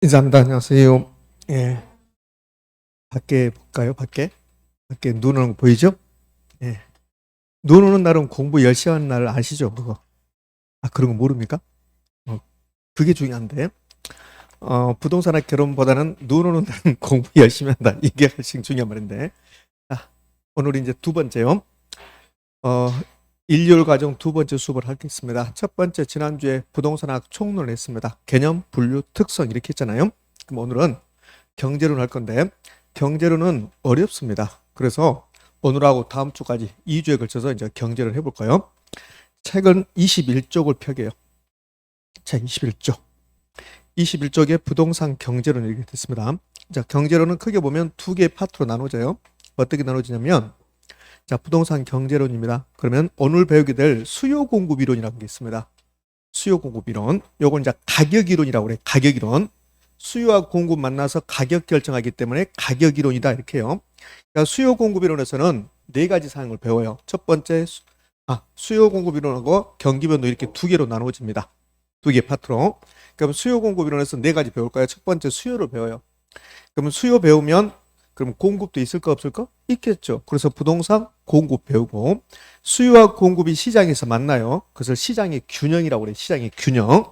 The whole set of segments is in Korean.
인사합니다. 안녕하세요. 예, 밖에 볼까요? 밖에 눈 오는 거 보이죠? 예, 눈 오는 날은 공부 열심히 하는 날 아시죠? 그거. 아, 그런 거 모릅니까? 어, 그게 중요한데. 부동산과 결혼보다는 눈 오는 날은 공부 열심히 한다. 이게 훨씬 중요한 말인데. 아, 오늘 이제 두 번째요. 어, 일요일 과정 두 번째 수업을 하겠습니다. 첫 번째 지난주에 부동산학 총론을 했습니다. 개념, 분류, 특성 이렇게 했잖아요. 그럼 오늘은 경제론 할 건데 경제론은 어렵습니다. 그래서 오늘하고 다음 주까지 2주에 걸쳐서 이제 경제를 해볼 거예요. 책은 21쪽을 펴게요. 책 21쪽. 21쪽에 부동산 경제론 이렇게 됐습니다. 자, 경제론은 크게 보면 두 개의 파트로 나눠져요. 어떻게 나눠지냐면 자, 부동산 경제론입니다. 그러면 오늘 배우게 될 수요 공급 이론이라는 게 있습니다. 수요 공급 이론. 요건 이제 가격 이론이라고 그래요. 가격 이론. 수요와 공급 만나서 가격 결정하기 때문에 가격 이론이다 이렇게 해요. 그러니까 수요 공급 이론에서는 네 가지 사항을 배워요. 첫 번째 수요 공급 이론하고 경기 변동 이렇게 두 개로 나누어집니다. 두 개 파트로. 그럼 수요 공급 이론에서 네 가지 배울 거예요. 첫 번째 수요를 배워요. 그러면 수요 배우면 그럼 공급도 있을까 없을까? 있겠죠. 그래서 부동산 공급 배우고 수요와 공급이 시장에서 만나요. 그래서 시장의 균형이라고 그래요. 시장의 균형.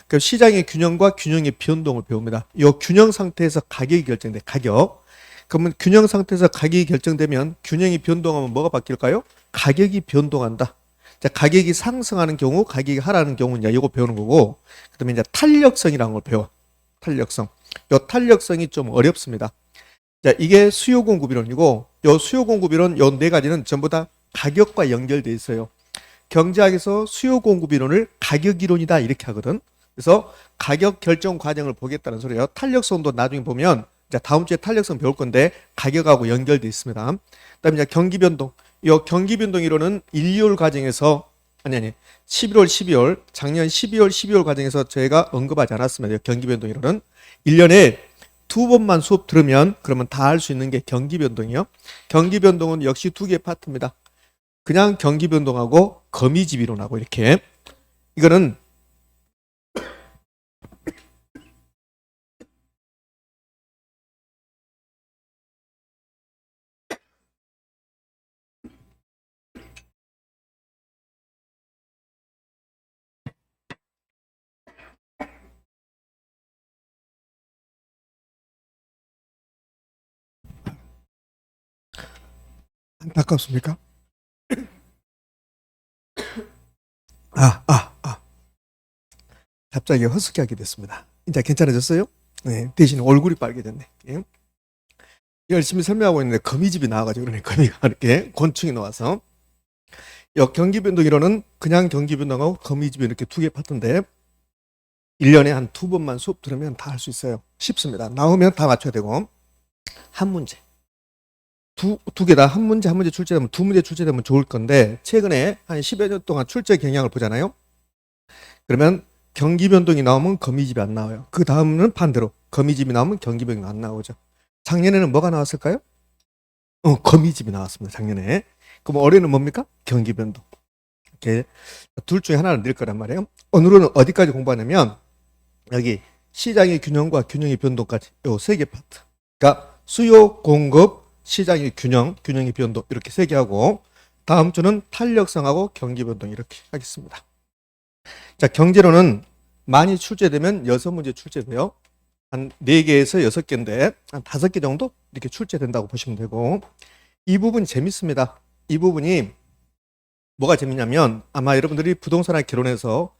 그 시장의 균형과 균형의 변동을 배웁니다. 이 균형 상태에서 가격이 결정돼. 가격. 그러면 균형 상태에서 가격이 결정되면 균형이 변동하면 뭐가 바뀔까요? 가격이 변동한다. 자, 가격이 상승하는 경우, 가격이 하라는 경우는 이거 배우는 거고, 그다음에 이제 탄력성이라는 걸 배워. 탄력성. 이 탄력성이 좀 어렵습니다. 자, 이게 수요 공급 이론이고, 요 수요 공급 이론 요 네 가지는 전부 다 가격과 연결돼 있어요. 경제학에서 수요 공급 이론을 가격 이론이다 이렇게 하거든. 그래서 가격 결정 과정을 보겠다는 소리예요. 탄력성도 나중에 보면 이제 다음 주에 탄력성 배울 건데 가격하고 연결돼 있습니다. 그다음에 이제 경기 변동. 이 경기 변동 이론은 1월 과정에서 아니 11월 12월 작년 12월 12월 과정에서 저희가 언급하지 않았습니다. 경기 변동 이론은 1년에 두 번만 수업 들으면 그러면 다 할 수 있는 게 경기 변동이요. 경기 변동은 역시 두 개의 파트입니다. 그냥 경기 변동하고 거미집 이론하고 이렇게 이거는 안타깝습니까? 아, 아, 아. 갑자기 허스키하게 됐습니다. 이제 괜찮아졌어요? 네, 대신 얼굴이 빨개 됐네. 예? 열심히 설명하고 있는데 거미집이 나와가지고 그러네. 거미가 이렇게 곤충이 나와서 경기 변동이론은 그냥 경기 변동하고 거미집이 이렇게 두 개 파트인데 1년에 한 두 번만 수업 들으면 다 할 수 있어요. 쉽습니다. 나오면 다 맞춰야 되고 한 문제 두 개 다 한 문제 출제되면 두 문제 출제되면 좋을 건데 최근에 한 10여 년 동안 출제 경향을 보잖아요. 그러면 경기 변동이 나오면 거미집이 안 나와요. 그 다음은 반대로 거미집이 나오면 경기 변동이 안 나오죠. 작년에는 뭐가 나왔을까요? 거미집이 나왔습니다. 작년에. 그럼 올해는 뭡니까? 경기 변동. 이렇게 둘 중에 하나를 낼 거란 말이에요. 오늘은 어디까지 공부하냐면 여기 시장의 균형과 균형의 변동까지 요 세 개 파트. 그러니까 수요, 공급, 시장의 균형, 균형의 변동 이렇게 세 개 하고 다음 주는 탄력성하고 경기 변동 이렇게 하겠습니다. 자, 경제론은 많이 출제되면 6문제 출제돼요. 한 4개에서 6개인데 한 5개 정도 이렇게 출제된다고 보시면 되고 이 부분 재밌습니다. 이 부분이 뭐가 재밌냐면 아마 여러분들이 부동산과 결혼해서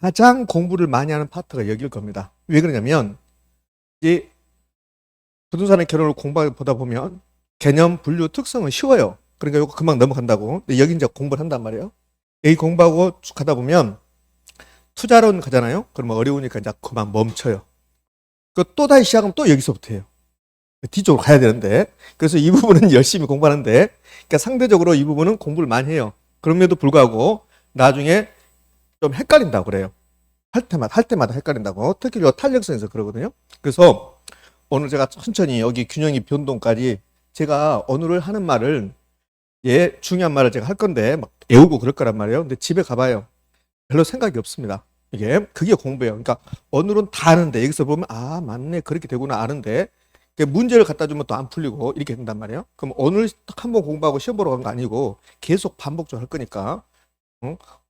가장 공부를 많이 하는 파트가 여기일 겁니다. 왜 그러냐면 이 부동산의 결혼을 공부하다 보면 개념, 분류, 특성은 쉬워요. 그러니까 이거 금방 넘어간다고. 근데 여기 이제 공부를 한단 말이에요. 여기 공부하고 쭉 가다 보면 투자론 가잖아요. 그러면 어려우니까 이제 그만 멈춰요. 또 다시 시작하면 또 여기서부터 해요. 뒤쪽으로 가야 되는데. 그래서 이 부분은 열심히 공부하는데, 그러니까 상대적으로 이 부분은 공부를 많이 해요. 그럼에도 불구하고 나중에 좀 헷갈린다고 그래요. 할 때마다 헷갈린다고. 특히 요 탄력성에서 그러거든요. 그래서 오늘 제가 천천히 여기 균형이 변동까지 제가 오늘 하는 말을 중요한 말을 제가 할 건데 막 외우고 그럴 거란 말이에요. 근데 집에 가봐요. 별로 생각이 없습니다. 이게 그게 공부예요. 그러니까 오늘은 다 아는데 여기서 보면 아 맞네 그렇게 되구나 아는데 문제를 갖다 주면 또 안 풀리고 이렇게 된단 말이에요. 그럼 오늘 딱 한 번 공부하고 시험 보러 간 거 아니고 계속 반복적으로 할 거니까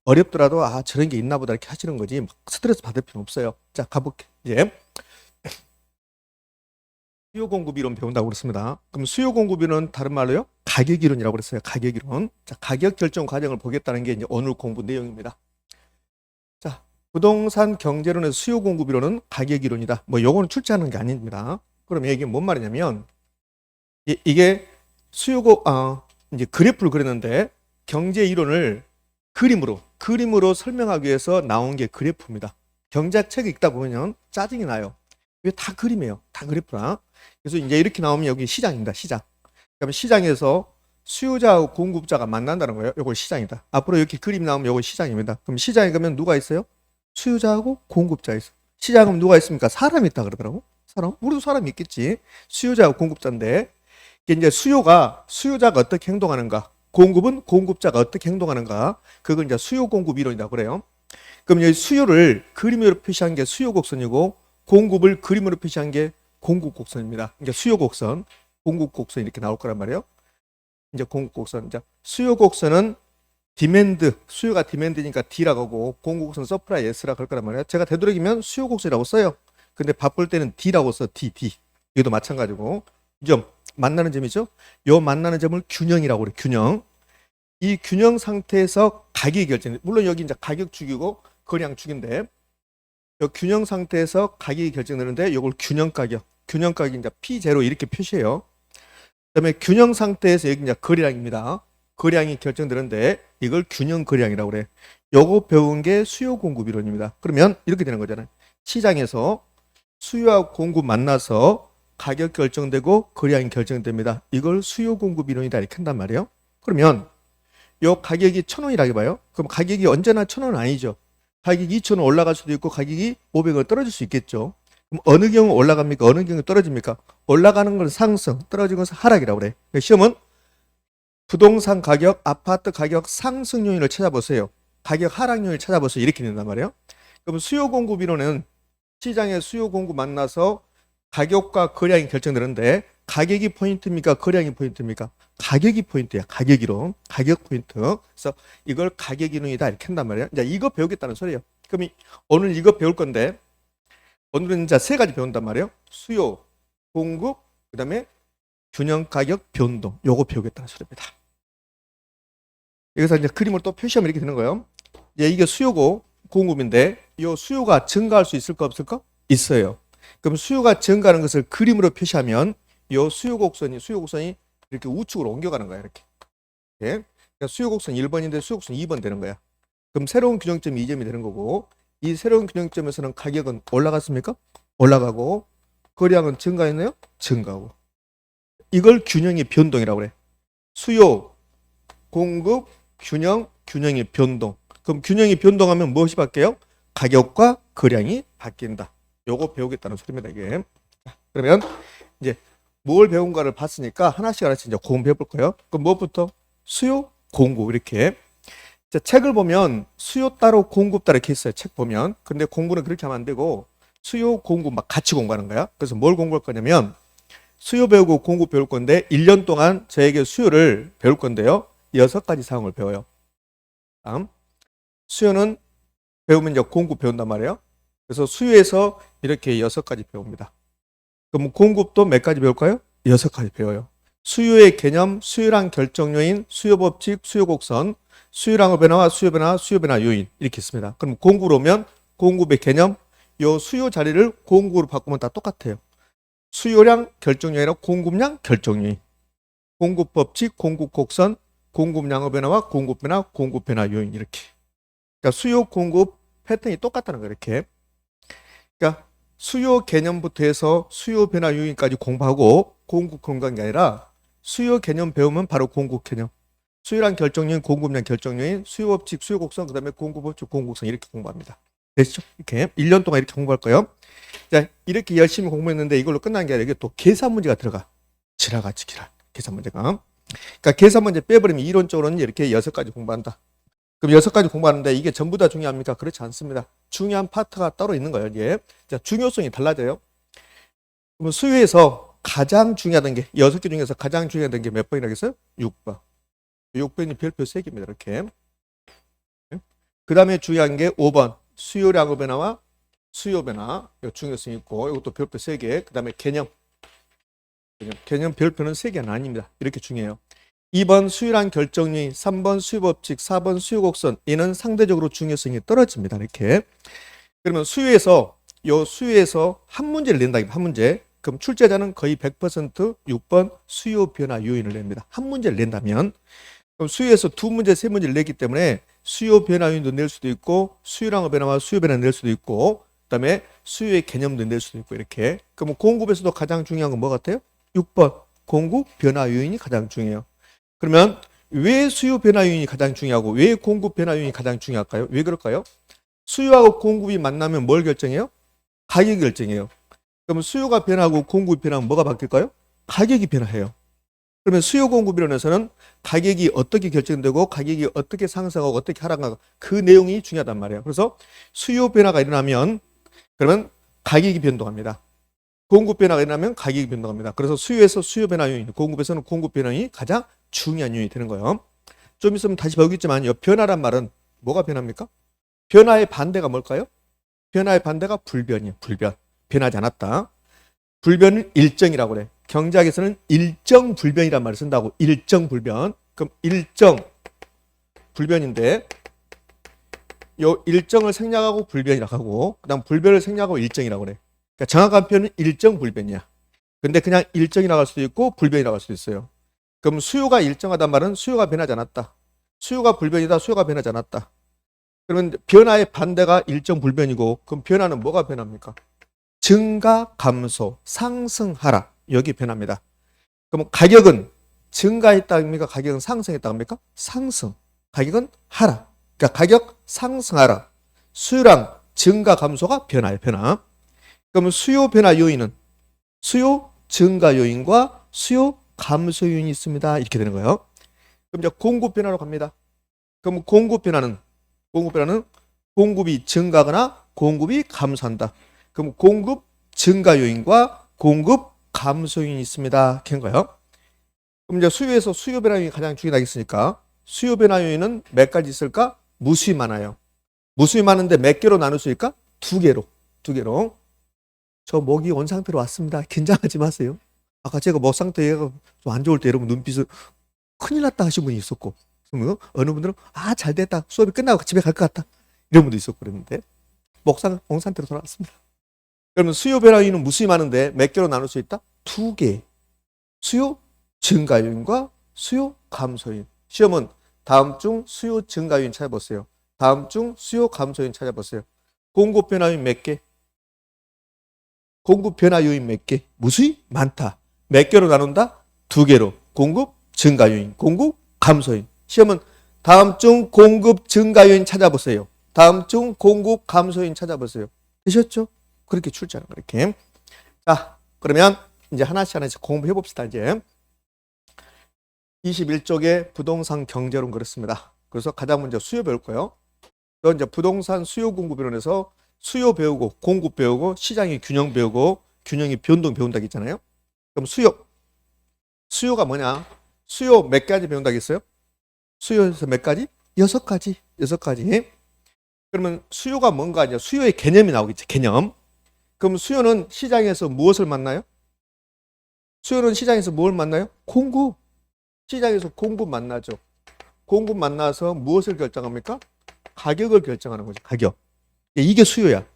어렵더라도 아 저런 게 있나 보다 이렇게 하시는 거지 막 스트레스 받을 필요 없어요. 자 가볼게 이제 수요 공급 이론 배운다고 그랬습니다. 그럼 수요 공급 이론은 다른 말로요 가격 이론이라고 그랬어요. 가격 이론. 자 가격 결정 과정을 보겠다는 게 이제 오늘 공부 내용입니다. 자 부동산 경제론의 수요 공급 이론은 가격 이론이다. 뭐 요거는 출제하는 게 아닙니다. 그럼 이게 뭔 말이냐면 이게 수요고 이제 그래프를 그렸는데 경제 이론을 그림으로 설명하기 위해서 나온 게 그래프입니다. 경제학 책을 읽다 보면 짜증이 나요. 왜 다 그림이에요. 다 그래프라. 그래서 이제 이렇게 나오면 여기 시장입니다. 시장. 그러면 시장에서 수요자하고 공급자가 만난다는 거예요. 이걸 시장이다. 앞으로 이렇게 그림 나오면 이걸 시장입니다. 그럼 시장에 가면 누가 있어요? 수요자하고 공급자 있어. 시장은 누가 있습니까? 사람이 있다 그러더라고. 사람? 우리도 사람이 있겠지. 수요자하고 공급자인데 이게 이제 수요자가 어떻게 행동하는가? 공급은 공급자가 어떻게 행동하는가? 그걸 이제 수요 공급 이론이라고 그래요. 그럼 여기 수요를 그림으로 표시한 게 수요 곡선이고 공급을 그림으로 표시한 게 공급 곡선입니다. 이제 수요 곡선, 공급 곡선 이렇게 나올 거란 말이에요. 이제 공급 곡선. 이제 수요 곡선은 디맨드, 수요가 디맨드니까 D라고 하고 공급 곡선 서프라이 S라고 할 거란 말이에요. 제가 되도록이면 수요 곡선이라고 써요. 근데 바쁠 때는 D라고 써. D. 이것도 마찬가지고. 이 점, 만나는 점이죠. 요 만나는 점을 균형이라고 그래. 균형. 이 균형 상태에서 가격이 결정돼. 물론 여기 이제 가격 축이고 거래량 축인데 요 균형 상태에서 가격이 결정되는데 이걸 균형 가격. 균형 가격이 이제 P0 이렇게 표시해요. 그다음에 균형 상태에서 여기 이제 거래량입니다. 거래량이 결정되는데 이걸 균형 거래량이라고 그래. 요거 배운 게 수요 공급 이론입니다. 그러면 이렇게 되는 거잖아요. 시장에서 수요와 공급 만나서 가격 결정되고 거래량이 결정됩니다. 이걸 수요 공급 이론이다 이렇게 한단 말이에요. 그러면 요 가격이 1,000원이라고 봐요. 그럼 가격이 언제나 1,000원 아니죠. 가격이 2,000원 올라갈 수도 있고 가격이 500원 떨어질 수 있겠죠. 그럼 어느 경우 올라갑니까? 어느 경우 떨어집니까? 올라가는 건 상승, 떨어지는 것은 하락이라고 그래. 시험은 부동산 가격, 아파트 가격 상승 요인을 찾아보세요. 가격 하락 요인을 찾아보세요. 이렇게 된단 말이에요. 그럼 수요 공급 이론은 시장의 수요 공급 만나서 가격과 거래량이 결정되는데 가격이 포인트입니까? 거래량이 포인트입니까? 가격이 포인트야. 가격 이론. 가격 포인트. 그래서 이걸 가격 이론이다 이렇게 한단 말이에요. 이제 이거 배우겠다는 소리예요. 그럼 오늘 이거 배울 건데 오늘은 이제 세 가지 배운단 말이에요. 수요, 공급, 그다음에 균형 가격 변동. 요거 배우겠다는 소리입니다. 여기서 이제 그림을 또 표시하면 이렇게 되는 거예요. 이게 수요고 공급인데 이 수요가 증가할 수 있을까 없을까? 있어요. 그럼 수요가 증가하는 것을 그림으로 표시하면 이 수요 곡선이 이렇게 우측으로 옮겨가는 거야. 이렇게. 그러니까 수요 곡선 1번인데 수요 곡선 2번 되는 거야. 그럼 새로운 균형점이 2점이 되는 거고 이 새로운 균형점에서는 가격은 올라갔습니까? 올라가고 거래량은 증가했나요? 증가하고. 이걸 균형의 변동이라고 그래. 수요, 공급, 균형의 변동. 그럼 균형이 변동하면 무엇이 바뀌어요? 가격과 거래량이 바뀐다. 요거 배우겠다는 소리입니다, 이게. 그러면 이제 뭘 배운가를 봤으니까 하나씩 이제 공부해 볼 거예요. 그럼 무엇부터? 수요, 공급 이렇게. 자, 책을 보면 수요 따로 공급 따로 이렇게 있어요. 책 보면. 근데 공부는 그렇게 하면 안 되고 수요, 공급 막 같이 공부하는 거야. 그래서 뭘 공부할 거냐면 수요 배우고 공급 배울 건데 1년 동안 저에게 수요를 배울 건데요. 6가지 사항을 배워요. 다음. 수요는 배우면 이제 공급 배운단 말이에요. 그래서 수요에서 이렇게 6가지 배웁니다. 그럼 공급도 몇 가지 배울까요? 6가지 배워요. 수요의 개념, 수요량 결정 요인, 수요 법칙, 수요 곡선, 수요량의 변화와 수요 변화 요인 이렇게 있습니다. 그럼 공급으로 오면 공급의 개념, 요 수요 자리를 공급으로 바꾸면 다 똑같아요. 수요량 결정 요인이랑 공급량 결정 요인, 공급 법칙, 공급 곡선, 공급량의 변화와 공급 변화 요인 이렇게. 그러니까 수요 공급 패턴이 똑같다는 거예요. 이렇게. 그러니까 수요 개념부터 해서 수요 변화 요인까지 공부하고 공급 공부한 게 아니라 수요 개념 배우면 바로 공급 개념. 수요량 결정 요인, 공급량 결정 요인, 수요 법칙, 수요 곡선, 그다음에 공급 법칙, 공급 곡선 이렇게 공부합니다. 됐죠? 이렇게 1년 동안 이렇게 공부할 거예요. 자, 이렇게 열심히 공부했는데 이걸로 끝난 게 아니라 이게 또 계산 문제가 들어가. 지라같이 계산 문제가. 그러니까 계산 문제 빼버리면 이론적으로는 이렇게 6가지 공부한다. 그럼 6가지 공부하는데 이게 전부 다 중요합니까? 그렇지 않습니다. 중요한 파트가 따로 있는 거예요. 이게. 자, 중요성이 달라져요. 그럼 수요에서 가장 중요하던 게 6개 중에서 가장 중요하던 게 몇 번이라겠어요? 6번. 6번이 별표 3개입니다. 이렇게. 그 다음에 중요한 게 5번. 수요량의 변화와 수요 변화. 이거 중요성이 있고 이것도 별표 3개. 그 다음에 개념. 개념 별표는 3개는 아닙니다. 이렇게 중요해요. 2번 수요량 결정률, 3번 수요법칙, 4번 수요곡선. 얘는 상대적으로 중요성이 떨어집니다. 이렇게. 그러면 수요에서 한 문제를 낸다. 한 문제. 그럼 출제자는 거의 100% 6번 수요 변화 요인을 냅니다. 한 문제를 낸다면. 그럼 수요에서 2문제, 3문제를 냈기 때문에 수요 변화 요인도 낼 수도 있고 수요량의 변화와 수요 변화 낼 수도 있고 그다음에 수요의 개념도 낼 수도 있고 이렇게. 그럼 공급에서도 가장 중요한 건 뭐 같아요? 6번 공급 변화 요인이 가장 중요해요. 그러면 왜 수요 변화 요인이 가장 중요하고 왜 공급 변화 요인이 가장 중요할까요? 왜 그럴까요? 수요하고 공급이 만나면 뭘 결정해요? 가격이 결정해요. 그러면 수요가 변하고 공급이 변하면 뭐가 바뀔까요? 가격이 변화해요. 그러면 수요 공급 이론에서는 가격이 어떻게 결정되고 가격이 어떻게 상승하고 어떻게 하락하고 그 내용이 중요하단 말이에요. 그래서 수요 변화가 일어나면 그러면 가격이 변동합니다. 공급 변화가 일어나면 가격이 변동합니다. 그래서 수요에서 수요 변화 요인, 공급에서는 공급 변화이 가장 중요한 요인이 되는 거예요. 좀 있으면 다시 배우겠지만 변화란 말은 뭐가 변합니까? 변화의 반대가 뭘까요? 변화의 반대가 불변이에요. 불변. 변하지 않았다. 불변은 일정이라고 그래. 경제학에서는 일정 불변이란 말을 쓴다고. 일정 불변. 그럼 일정 불변인데 요 일정을 생략하고 불변이라고 하고 그다음 불변을 생략하고 일정이라고 그래. 그러니까 정확한 표현은 일정 불변이야. 근데 그냥 일정이라고 할 수도 있고 불변이라고 할 수도 있어요. 그럼 수요가 일정하단 말은 수요가 변하지 않았다. 수요가 불변이다. 수요가 변하지 않았다. 그러면 변화의 반대가 일정 불변이고 그럼 변화는 뭐가 변합니까? 증가, 감소, 상승하라. 여기 변합니다. 그럼 가격은 증가했다 합니까? 가격은 상승했다 합니까? 상승. 가격은 하락. 그러니까 가격 상승하라. 수요량 증가, 감소가 변화예요. 변화. 그러면 수요 변화 요인은 수요 증가 요인과 수요 감소 요인이 있습니다. 이렇게 되는 거예요. 그럼 이제 공급 변화로 갑니다. 그럼 공급 변화는 공급이 증가하거나 공급이 감소한다. 그럼 공급 증가 요인과 공급 감소 요인이 있습니다. 캔 거예요. 그럼 이제 수요에서 수요 변화 요인이 가장 중요하겠으니까 수요 변화 요인은 몇 가지 있을까? 무수히 많아요. 무수히 많은데 몇 개로 나눌 수 있을까? 2개로. 2개로. 저 목이 온 상태로 왔습니다. 긴장하지 마세요. 아까 제가 목 상태가 좀 안 좋을 때 여러분 눈빛을 큰일 났다 하신 분이 있었고 어느 분들은 잘 됐다. 수업이 끝나고 집에 갈 것 같다. 이런 분도 있었고 그랬는데 목 상태로 돌아왔습니다. 그러면 수요 변화 요인은 무수히 많은데 몇 개로 나눌 수 있다? 2개. 수요 증가 요인과 수요 감소 요인. 시험은 다음 중 수요 증가 요인 찾아보세요. 다음 중 수요 감소 요인 찾아보세요. 공급 변화 요인 몇 개? 공급 변화 요인 몇 개? 무수히 많다. 몇 개로 나눈다? 2개로. 공급 증가 요인, 공급 감소 요인. 시험은 다음 중 공급 증가 요인 찾아보세요. 다음 중 공급 감소 요인 찾아보세요. 되셨죠? 그렇게 출제하는 거 이렇게. 자, 그러면 이제 하나씩 공부해 봅시다. 이제 21쪽에 부동산 경제론 그렇습니다. 그래서 가장 먼저 수요 배울 거예요. 또 이제 부동산 수요 공급 이론에서 수요 배우고 공급 배우고 시장의 균형 배우고 균형의 변동 배운다고 했잖아요. 그럼 수요가 뭐냐? 수요 몇 가지 배운다고 했어요? 수요에서 몇 가지? 6가지. 6가지. 그러면 수요가 뭔가 이제 수요의 개념이 나오겠지. 개념. 그럼 수요는 시장에서 무엇을 만나요? 수요는 시장에서 뭘 만나요? 공급. 시장에서 공급 만나죠. 공급 만나서 무엇을 결정합니까? 가격을 결정하는 거죠. 가격. 이게 수요야.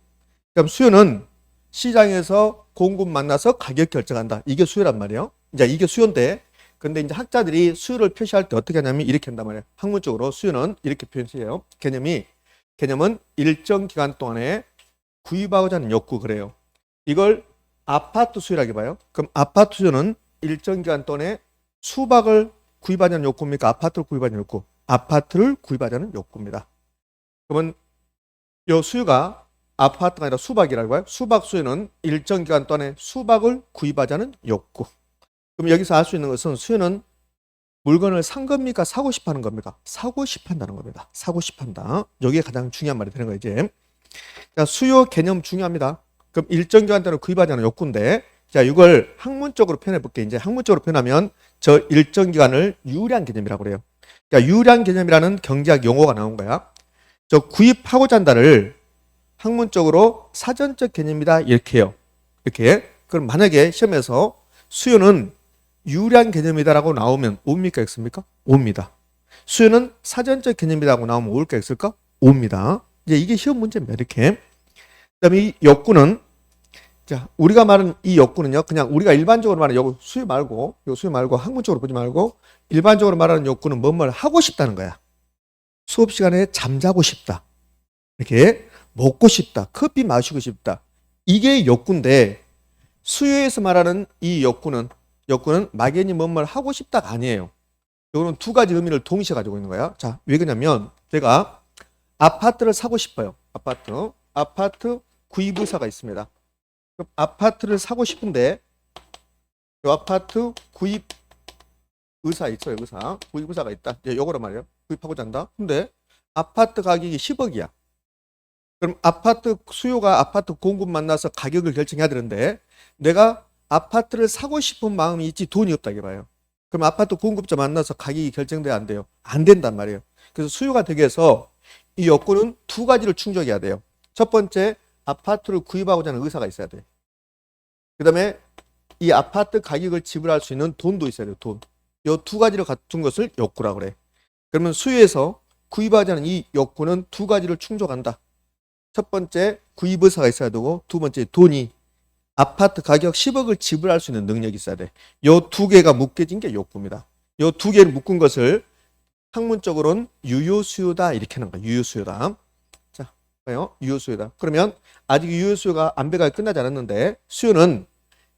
그럼 수요는 시장에서 공급 만나서 가격 결정한다. 이게 수요란 말이에요. 이제 이게 수요인데, 근데 이제 학자들이 수요를 표시할 때 어떻게 하냐면 이렇게 한단 말이에요. 학문적으로 수요는 이렇게 표시해요. 개념은 일정 기간 동안에 구입하고자 하는 욕구 그래요. 이걸 아파트 수요라고 봐요. 그럼 아파트 수요는 일정 기간 동안에 수박을 구입하자는 욕구입니까? 아파트를 구입하자는 욕구. 아파트를 구입하자는 욕구입니다. 그러면 이 수요가 아파트가 아니라 수박이라고 해요. 수박 수요는 일정 기간 동안에 수박을 구입하자는 욕구. 그럼 여기서 알 수 있는 것은 수요는 물건을 산 겁니까? 사고 싶어 하는 겁니까? 사고 싶어 한다는 겁니다. 사고 싶어 한다. 여기에 가장 중요한 말이 되는 거예요, 이제. 자, 수요 개념 중요합니다. 그럼 일정 기간 동안 구입하지 않은 욕구인데, 자, 이걸 학문적으로 표현해 볼게요. 이제 학문적으로 표현하면 저 일정 기간을 유량 개념이라고 그래요. 그러니까 유량 개념이라는 경제학 용어가 나온 거야. 저 구입하고자 한다를 학문적으로 사전적 개념이다 이렇게 해요. 이렇게. 그럼 만약에 시험에서 수요는 유량 개념이다라고 나오면 옵니까 X입니까? 옵니다. 수요는 사전적 개념이라고 나오면 올까 X일까? 옵니다. 이제 이게 시험 문제입니다. 이렇게. 그다음에 이 욕구는, 자, 우리가 말하는 이 욕구는요, 그냥 우리가 일반적으로 말하는 욕구, 수요 말고, 요 수요 말고 학문적으로 보지 말고 일반적으로 말하는 욕구는 뭐뭘 하고 싶다는 거야. 수업 시간에 잠자고 싶다. 이렇게 먹고 싶다. 커피 마시고 싶다. 이게 욕구인데 수요에서 말하는 이 욕구는 막연히 뭔말 하고 싶다가 아니에요. 이거는 두 가지 의미를 동시에 가지고 있는 거야. 자, 왜 그러냐면 제가 아파트를 사고 싶어요. 아파트 구입 의사가 있습니다. 그럼 아파트를 사고 싶은데 이 아파트 구입 의사 있어요. 구입 의사가 있다. 요거로 말이에요. 구입하고자 한다. 근데 아파트 가격이 10억이야. 그럼 아파트 수요가 아파트 공급 만나서 가격을 결정해야 되는데 내가 아파트를 사고 싶은 마음이 있지 돈이 없다 이게 봐요. 그럼 아파트 공급자 만나서 가격이 결정돼야 안 돼요? 안 된단 말이에요. 그래서 수요가 되기 위해서 이 욕구는 두 가지를 충족해야 돼요. 첫 번째, 아파트를 구입하고자 하는 의사가 있어야 돼. 그 다음에 이 아파트 가격을 지불할 수 있는 돈도 있어야 돼요. 돈. 이 두 가지를 갖춘 것을 욕구라고 그래. 그러면 수요에서 구입하지 않은 이 욕구는 두 가지를 충족한다. 첫 번째, 구입 의사가 있어야 되고 두 번째, 돈이 아파트 가격 10억을 지불할 수 있는 능력이 있어야 돼. 요 두 개가 묶여진 게 욕구입니다. 요 두 개를 묶은 것을 학문적으로는 유효수요다 이렇게 하는 거야. 유효수요다. 자, 봐요. 유효수요다. 그러면 아직 유효수요가 안배가 끝나지 않았는데 수요는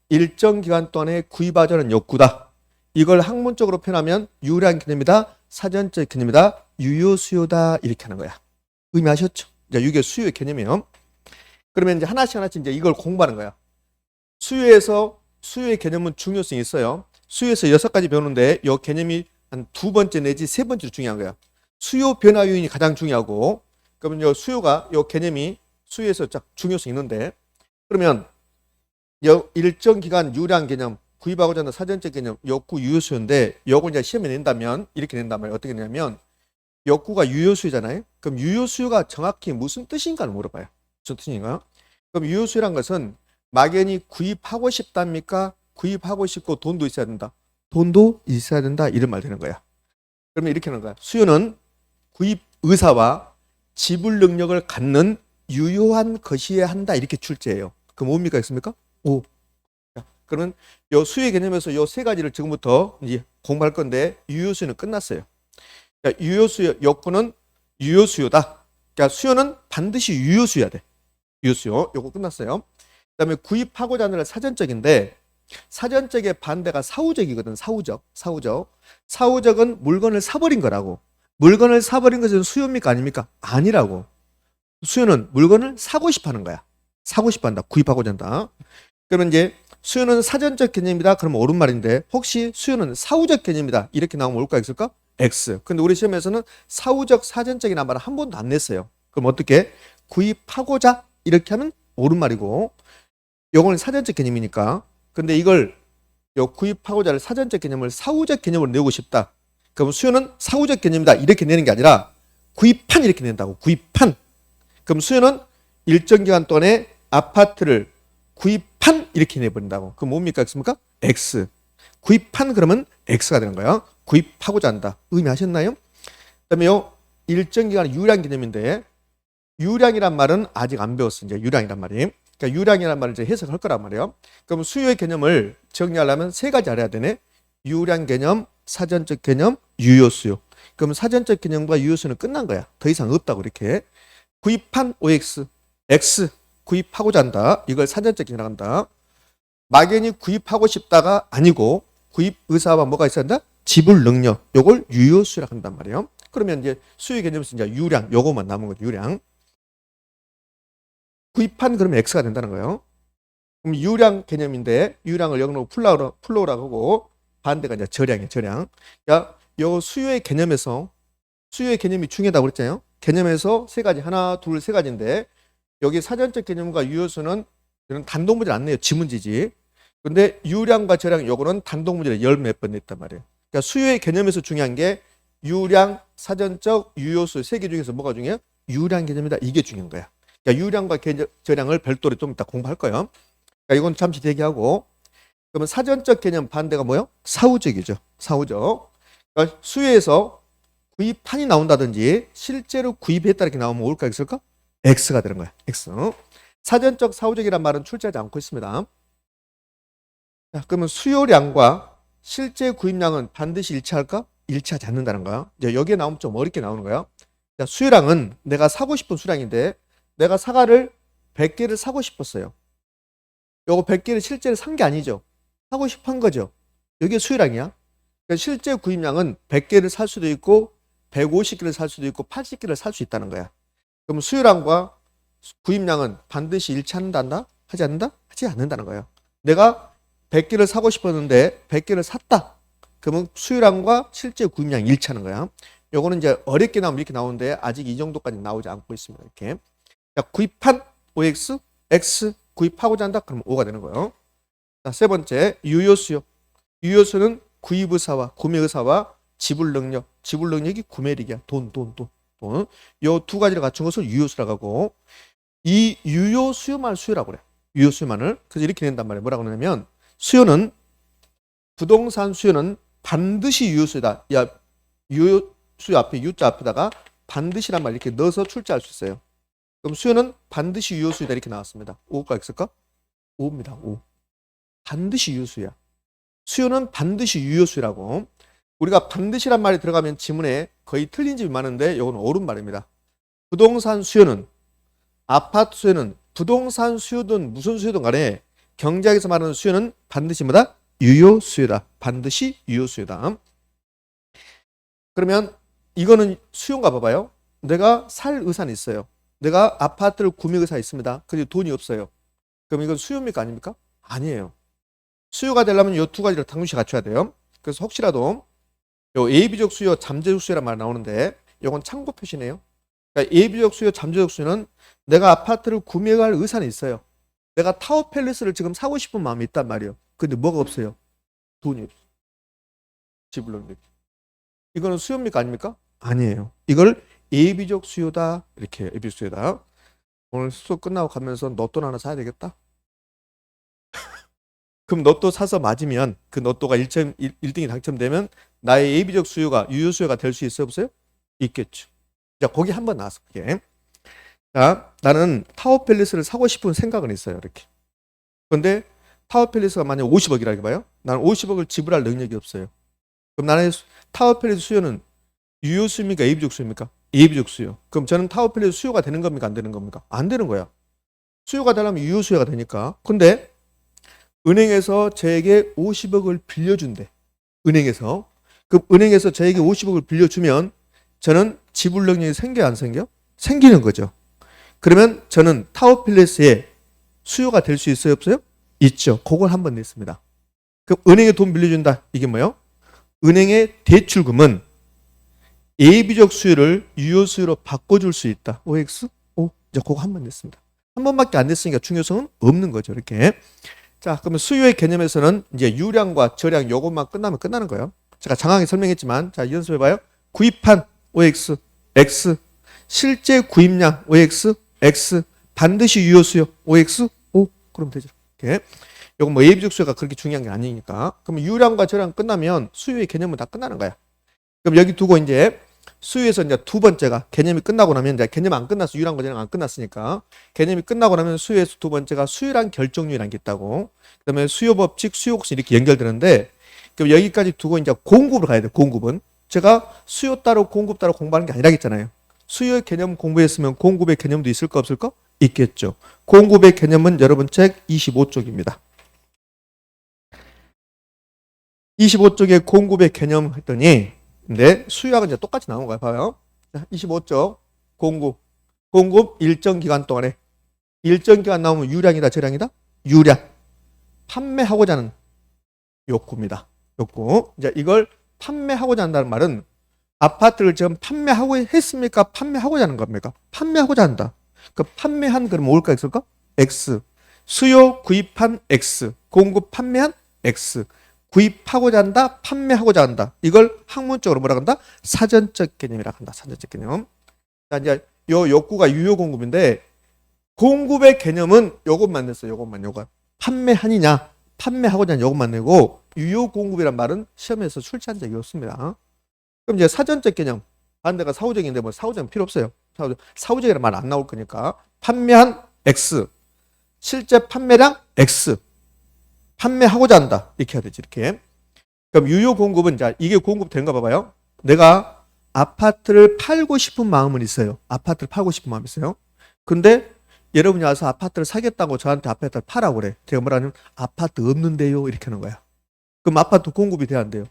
일정 기간 동안에 구입하자는 욕구다. 이걸 학문적으로 표현하면 유효한 개념이다. 사전적 개념이다. 유효수요다 이렇게 하는 거야. 의미하셨죠? 자, 이게 수요의 개념이에요. 그러면 이제 하나씩 이제 이걸 공부하는 거야. 수요에서 수요의 개념은 중요성이 있어요. 수요에서 6가지 배우는데 이 개념이 한 두 번째 내지 세 번째로 중요한 거야. 수요 변화 요인이 가장 중요하고 그러면 요 수요가 요 개념이 수요에서 딱 중요성이 있는데 그러면 요 일정 기간 유량 개념 구입하고자 하는 사전적 개념 욕구 유효수요인데 요걸 이제 시험에 낸다면 이렇게 낸단 말이에요. 어떻게 낸다면 욕구가 유효수요잖아요. 그럼 유효수요가 정확히 무슨 뜻인가를 물어봐요. 무슨 뜻인가? 그럼 유효수요란 것은 막연히 구입하고 싶답니까? 구입하고 싶고 돈도 있어야 된다. 돈도 있어야 된다. 이런 말 되는 거야. 그러면 이렇게 하는 거야. 수요는 구입 의사와 지불 능력을 갖는 유효한 것이어야 한다. 이렇게 출제해요. 그럼 뭡니까? 있습니까? 오. 자, 그러면 요 수요 개념에서 요 세 가지를 지금부터 이제 공부할 건데 유효수요는 끝났어요. 그러니까 유효수요 욕구는 유효수요다. 그러니까 수요는 반드시 유효수요야 돼. 유효수요. 요거 끝났어요. 그다음에 구입하고자 하는 사전적인데 사전적의 반대가 사후적이거든. 사후적은 물건을 사버린 거라고. 물건을 사버린 것은 수요입니까 아닙니까? 아니라고. 수요는 물건을 사고 싶어 하는 거야. 사고 싶어 한다. 구입하고자 한다. 그러면 이제 수요는 사전적 개념이다. 그러면 옳은 말인데 혹시 수요는 사후적 개념이다. 이렇게 나오면 올까 있을까? X. 근데 우리 시험에서는 사후적 사전적이란 말을 한 번도 안 냈어요. 그럼 어떻게? 구입하고자 이렇게 하면 옳은 말이고 요거는 사전적 개념이니까. 근데 이걸 요 구입하고자를 사전적 개념을 사후적 개념으로 내고 싶다. 그럼 수요는 사후적 개념이다. 이렇게 내는 게 아니라 구입한 이렇게 낸다고. 구입한. 그럼 수요는 일정 기간 동안에 아파트를 구입한 이렇게 내버린다고. 그럼 뭡니까? X입니까? X. 구입한 그러면 X가 되는 거야. 구입하고자 한다. 의미하셨나요? 그다음에 요 일정 기간 유량 개념인데 유량이란 말은 아직 안 배웠어. 이제 유량이란 말이. 그러니까 유량이란 말을 이제 해석할 거란 말이에요. 그럼 수요의 개념을 정리하려면 세 가지 알아야 되네. 유량 개념, 사전적 개념, 유효수요. 그럼 사전적 개념과 유효수는 끝난 거야. 더 이상 없다고 이렇게. 구입한 OX, X 구입하고자 한다. 이걸 사전적 개념이라고 한다. 막연히 구입하고 싶다가 아니고 구입 의사와 뭐가 있어야 한다? 지불 능력. 요걸 유효수라고 한단 말이에요. 그러면 이제 수요 개념에서 이제 유량, 요거만 남은 거죠. 유량. 구입한 그러면 X가 된다는 거예요. 그럼 유량 개념인데 유량을 영어로 플로우라고 하고 반대가 이제 저량이에요. 저량. 야, 요 수요의 개념이 중요하다고 그랬잖아요. 개념에서 세 가지, 하나, 둘, 세 가지인데 여기 사전적 개념과 유효수는 이런 단독 문제를 안 내요. 지문지지. 근데 유량과 저량 요거는 단독 문제를 열 몇 번 냈단 말이에요. 그러니까 수요의 개념에서 중요한 게 유량, 사전적, 유효수 세 개 중에서 뭐가 중요해요? 유량 개념이다. 이게 중요한 거야. 그러니까 유량과 저량을 별도로 좀 이따 공부할 거예요. 그러니까 이건 잠시 대기하고. 그러면 사전적 개념 반대가 뭐예요? 사후적이죠. 사후적. 그러니까 수요에서 구입한이 나온다든지 실제로 구입했다 이렇게 나오면 올까 있을까? X가 되는 거야. X. 사전적, 사후적이란 말은 출제하지 않고 있습니다. 자, 그러면 수요량과 실제 구입량은 반드시 일치할까? 일치하지 않는다는 거야. 이제 여기에 나오면 좀 어렵게 나오는 거야. 자, 수요량은 내가 사고 싶은 수량인데 내가 사과를 100개를 사고 싶었어요. 요거 100개를 실제로 산 게 아니죠. 사고 싶은 거죠. 이게 수요량이야. 그러니까 실제 구입량은 100개를 살 수도 있고 150개를 살 수도 있고 80개를 살 수 있다는 거야. 그럼 수요량과 구입량은 반드시 일치한다? 하지 않는다? 하지 않는다는 거예요. 내가 100개를 사고 싶었는데 100개를 샀다. 그러면 수요량과 실제 구입량이 일치하는 거야. 요거는 이제 어렵게 나오면 이렇게 나오는데 아직 이 정도까지 나오지 않고 있습니다. 이렇게. 자, 구입한 OX, X 구입하고자 한다. 그러면 O가 되는 거예요. 자, 세 번째 유효수요. 유효수는 구입 의사와 구매 의사와 지불 능력. 지불 능력이 구매력이야. 돈. 요 두 가지를 갖춘 것을 유효수라고 하고 이 유효수요만 수요라고 그래. 유효수요만을. 그래서 이렇게 낸단 말이에요. 뭐라고 하냐면 수요는 부동산 수요는 반드시 유효수요다. 야, 유효수요 앞에 U자 앞에다가 반드시란 말 이렇게 넣어서 출제할 수 있어요. 그럼 수요는 반드시 유효수요다 이렇게 나왔습니다. 5가 X일까? 5입니다. 5. 반드시 유효수요야. 수요는 반드시 유효수요라고. 우리가 반드시란 말이 들어가면 지문에 거의 틀린 집이 많은데 이건 옳은 말입니다. 부동산 수요는 아파트 수요는 부동산 수요든 무슨 수요든 간에 경제학에서 말하는 수요는 반드시 뭐다? 유효수요다. 반드시 유효수요다. 그러면 이거는 수요인가 봐봐요. 내가 살 의사는 있어요. 내가 아파트를 구매 의사 있습니다. 그런데 돈이 없어요. 그럼 이건 수요입니까? 아닙니까? 아니에요. 수요가 되려면 이 두 가지를 당시 갖춰야 돼요. 그래서 혹시라도 요 예비적 수요, 잠재적 수요란 말 나오는데 이건 참고 표시네요. 그러니까 예비적 수요, 잠재적 수요는 내가 아파트를 구매할 의사는 있어요. 내가 타워 팰리스를 지금 사고 싶은 마음이 있단 말이에요. 근데 뭐가 없어요? 돈이 없어요. 지불 능력. 이거는 수요입니까? 아닙니까? 아니에요. 이걸 예비적 수요다. 이렇게 예비적 수요다. 오늘 수업 끝나고 가면서 로또 하나 사야 되겠다. 그럼 로또 사서 맞으면 그 로또가 1등이 당첨되면 나의 예비적 수요가 유효 수요가 될 수 있어 없어요? 있겠죠. 자, 거기 한번 나왔어. 그게. 자, 나는 타워 팰리스를 사고 싶은 생각은 있어요. 이렇게. 그런데 타워 팰리스가 만약 50억이라고 해봐요. 나는 50억을 지불할 능력이 없어요. 그럼 나는 타워 팰리스 수요는 유효 수요입니까? 예비적 수요입니까? 예비적 수요. 그럼 저는 타워 팰리스 수요가 되는 겁니까? 안 되는 겁니까? 안 되는 거야. 수요가 되려면 유효 수요가 되니까. 근데 은행에서 저에게 50억을 빌려준대. 은행에서. 그럼 은행에서 저에게 50억을 빌려주면 저는 지불 능력이 생겨 안 생겨? 생기는 거죠. 그러면 저는 타워 팰리스에 수요가 될 수 있어요? 없어요? 있죠. 그걸 한번 냈습니다. 그럼 은행에 돈 빌려준다. 이게 뭐예요? 은행의 대출금은 예비적 수요를 유효 수요로 바꿔줄 수 있다. OX? O? 이제 그거 한 번 냈습니다. 한 번밖에 안 냈으니까 중요성은 없는 거죠. 이렇게. 자, 그러면 수요의 개념에서는 이제 유량과 저량 요것만 끝나면 끝나는 거예요. 제가 장황히 설명했지만, 자, 연습해봐요. 구입한 OX, X. 실제 구입량 OX, X. 반드시 유효 수요 OX, O. 그럼 되죠. 이렇게. 요건 뭐 예비적 수요가 그렇게 중요한 게 아니니까. 그러면 유량과 저량 끝나면 수요의 개념은 다 끝나는 거야. 그럼 여기 두고 이제 수요에서 이제 두 번째가 개념이 끝나고 나면 이제 개념 안 끝났어. 유량과 저량 안 끝났으니까. 개념이 끝나고 나면 수요에서 두 번째가 수요랑 결정률이라는 게 있다고. 그다음에 수요 법칙, 수요 혹시 이렇게 연결되는데 그럼 여기까지 두고 이제 공급으로 가야 돼. 공급은. 제가 수요 따로 공급 따로 공부하는 게 아니라 했잖아요. 수요의 개념 공부했으면 공급의 개념도 있을까 없을까? 있겠죠. 공급의 개념은 여러분 책 25쪽입니다. 25쪽에 공급의 개념 했더니 근데 수요하고 이제 똑같이 나온 거야. 봐요. 25쪽 공급. 공급 일정 기간 동안에 일정 기간 나오면 유량이다, 저량이다? 유량. 판매하고자 하는 욕구입니다. 욕구. 이제 이걸 판매하고자 한다는 말은 아파트를 지금 판매하고 했습니까? 판매하고자 하는 겁니까? 판매하고자 한다. 그 판매한 그럼 뭘까 있을까? X. 수요 구입한 X. 공급 판매한 X. 구입하고자 한다. 판매하고자 한다. 이걸 학문적으로 뭐라 한다? 사전적 개념이라 한다. 사전적 개념. 자, 이제 요 욕구가 유효 공급인데 공급의 개념은 요것만 냈어요. 요것. 판매하느냐, 판매하고자 하는 요것만 내고 유효 공급이란 말은 시험에서 출제한 적이 없습니다. 그럼 이제 사전적 개념, 반대가 사후적인데 뭐 사후적은 필요 없어요. 사후적이라는 말 안 나올 거니까 판매한 X, 실제 판매량 X, 판매하고자 한다. 이렇게 해야 되지, 이렇게. 그럼 유효 공급은 자 이게 공급되는가 봐봐요. 내가 아파트를 팔고 싶은 마음은 있어요. 아파트를 팔고 싶은 마음이 있어요. 근데 여러분이 와서 아파트를 사겠다고 저한테 아파트를 파라고 그래. 제가 뭐라냐면 아파트 없는데요. 이렇게 하는 거야. 그럼 아파트 공급이 돼야 안 돼요?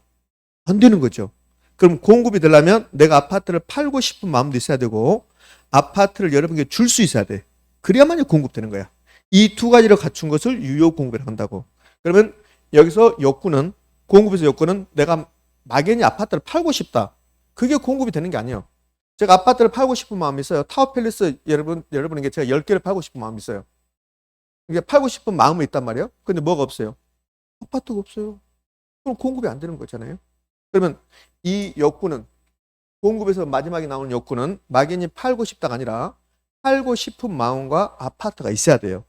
안 되는 거죠. 그럼 공급이 되려면 내가 아파트를 팔고 싶은 마음도 있어야 되고 아파트를 여러분에게 줄 수 있어야 돼. 그래야만이 공급되는 거야. 이 두 가지를 갖춘 것을 유효 공급이라고 한다고. 그러면 여기서 욕구는 공급에서 욕구는 내가 막연히 아파트를 팔고 싶다. 그게 공급이 되는 게 아니에요. 제가 아파트를 팔고 싶은 마음이 있어요. 타워팰리스 여러분에게 제가 10개를 팔고 싶은 마음이 있어요. 이게 팔고 싶은 마음이 있단 말이에요. 근데 뭐가 없어요? 아파트가 없어요. 그럼 공급이 안 되는 거잖아요. 그러면 이 욕구는 공급에서 마지막에 나오는 욕구는 막연히 팔고 싶다가 아니라 팔고 싶은 마음과 아파트가 있어야 돼요.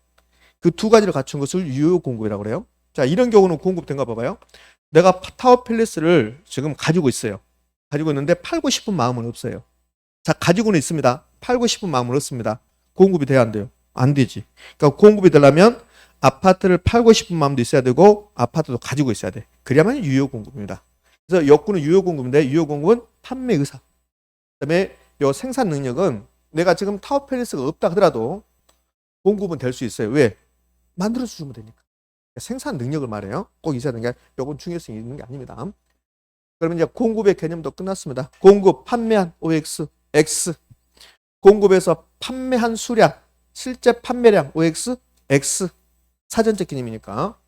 그 두 가지를 갖춘 것을 유효 공급이라고 그래요. 자, 이런 경우는 공급된가 봐봐요. 내가 타워팰리스를 지금 가지고 있어요. 가지고 있는데 팔고 싶은 마음은 없어요. 자, 가지고는 있습니다. 팔고 싶은 마음은 없습니다. 공급이 돼야 안 돼요? 안 되지. 그러니까 공급이 되려면 아파트를 팔고 싶은 마음도 있어야 되고 아파트도 가지고 있어야 돼. 그래야만 유효 공급입니다. 그래서 욕구는 유효 공급인데 유효 공급은 판매 의사. 그다음에 요 생산 능력은 내가 지금 타워팰리스가 없다 하더라도 공급은 될 수 있어요. 왜? 만들어서 주면 되니까. 생산 능력을 말해요. 꼭 있어야 되는 게 요건 중요성이 있는 게 아닙니다. 그러면 이제 공급의 개념도 끝났습니다. 공급, 판매한 OX, X. 공급에서 판매한 수량, 실제 판매량 OX, X. 사전적 개념이니까.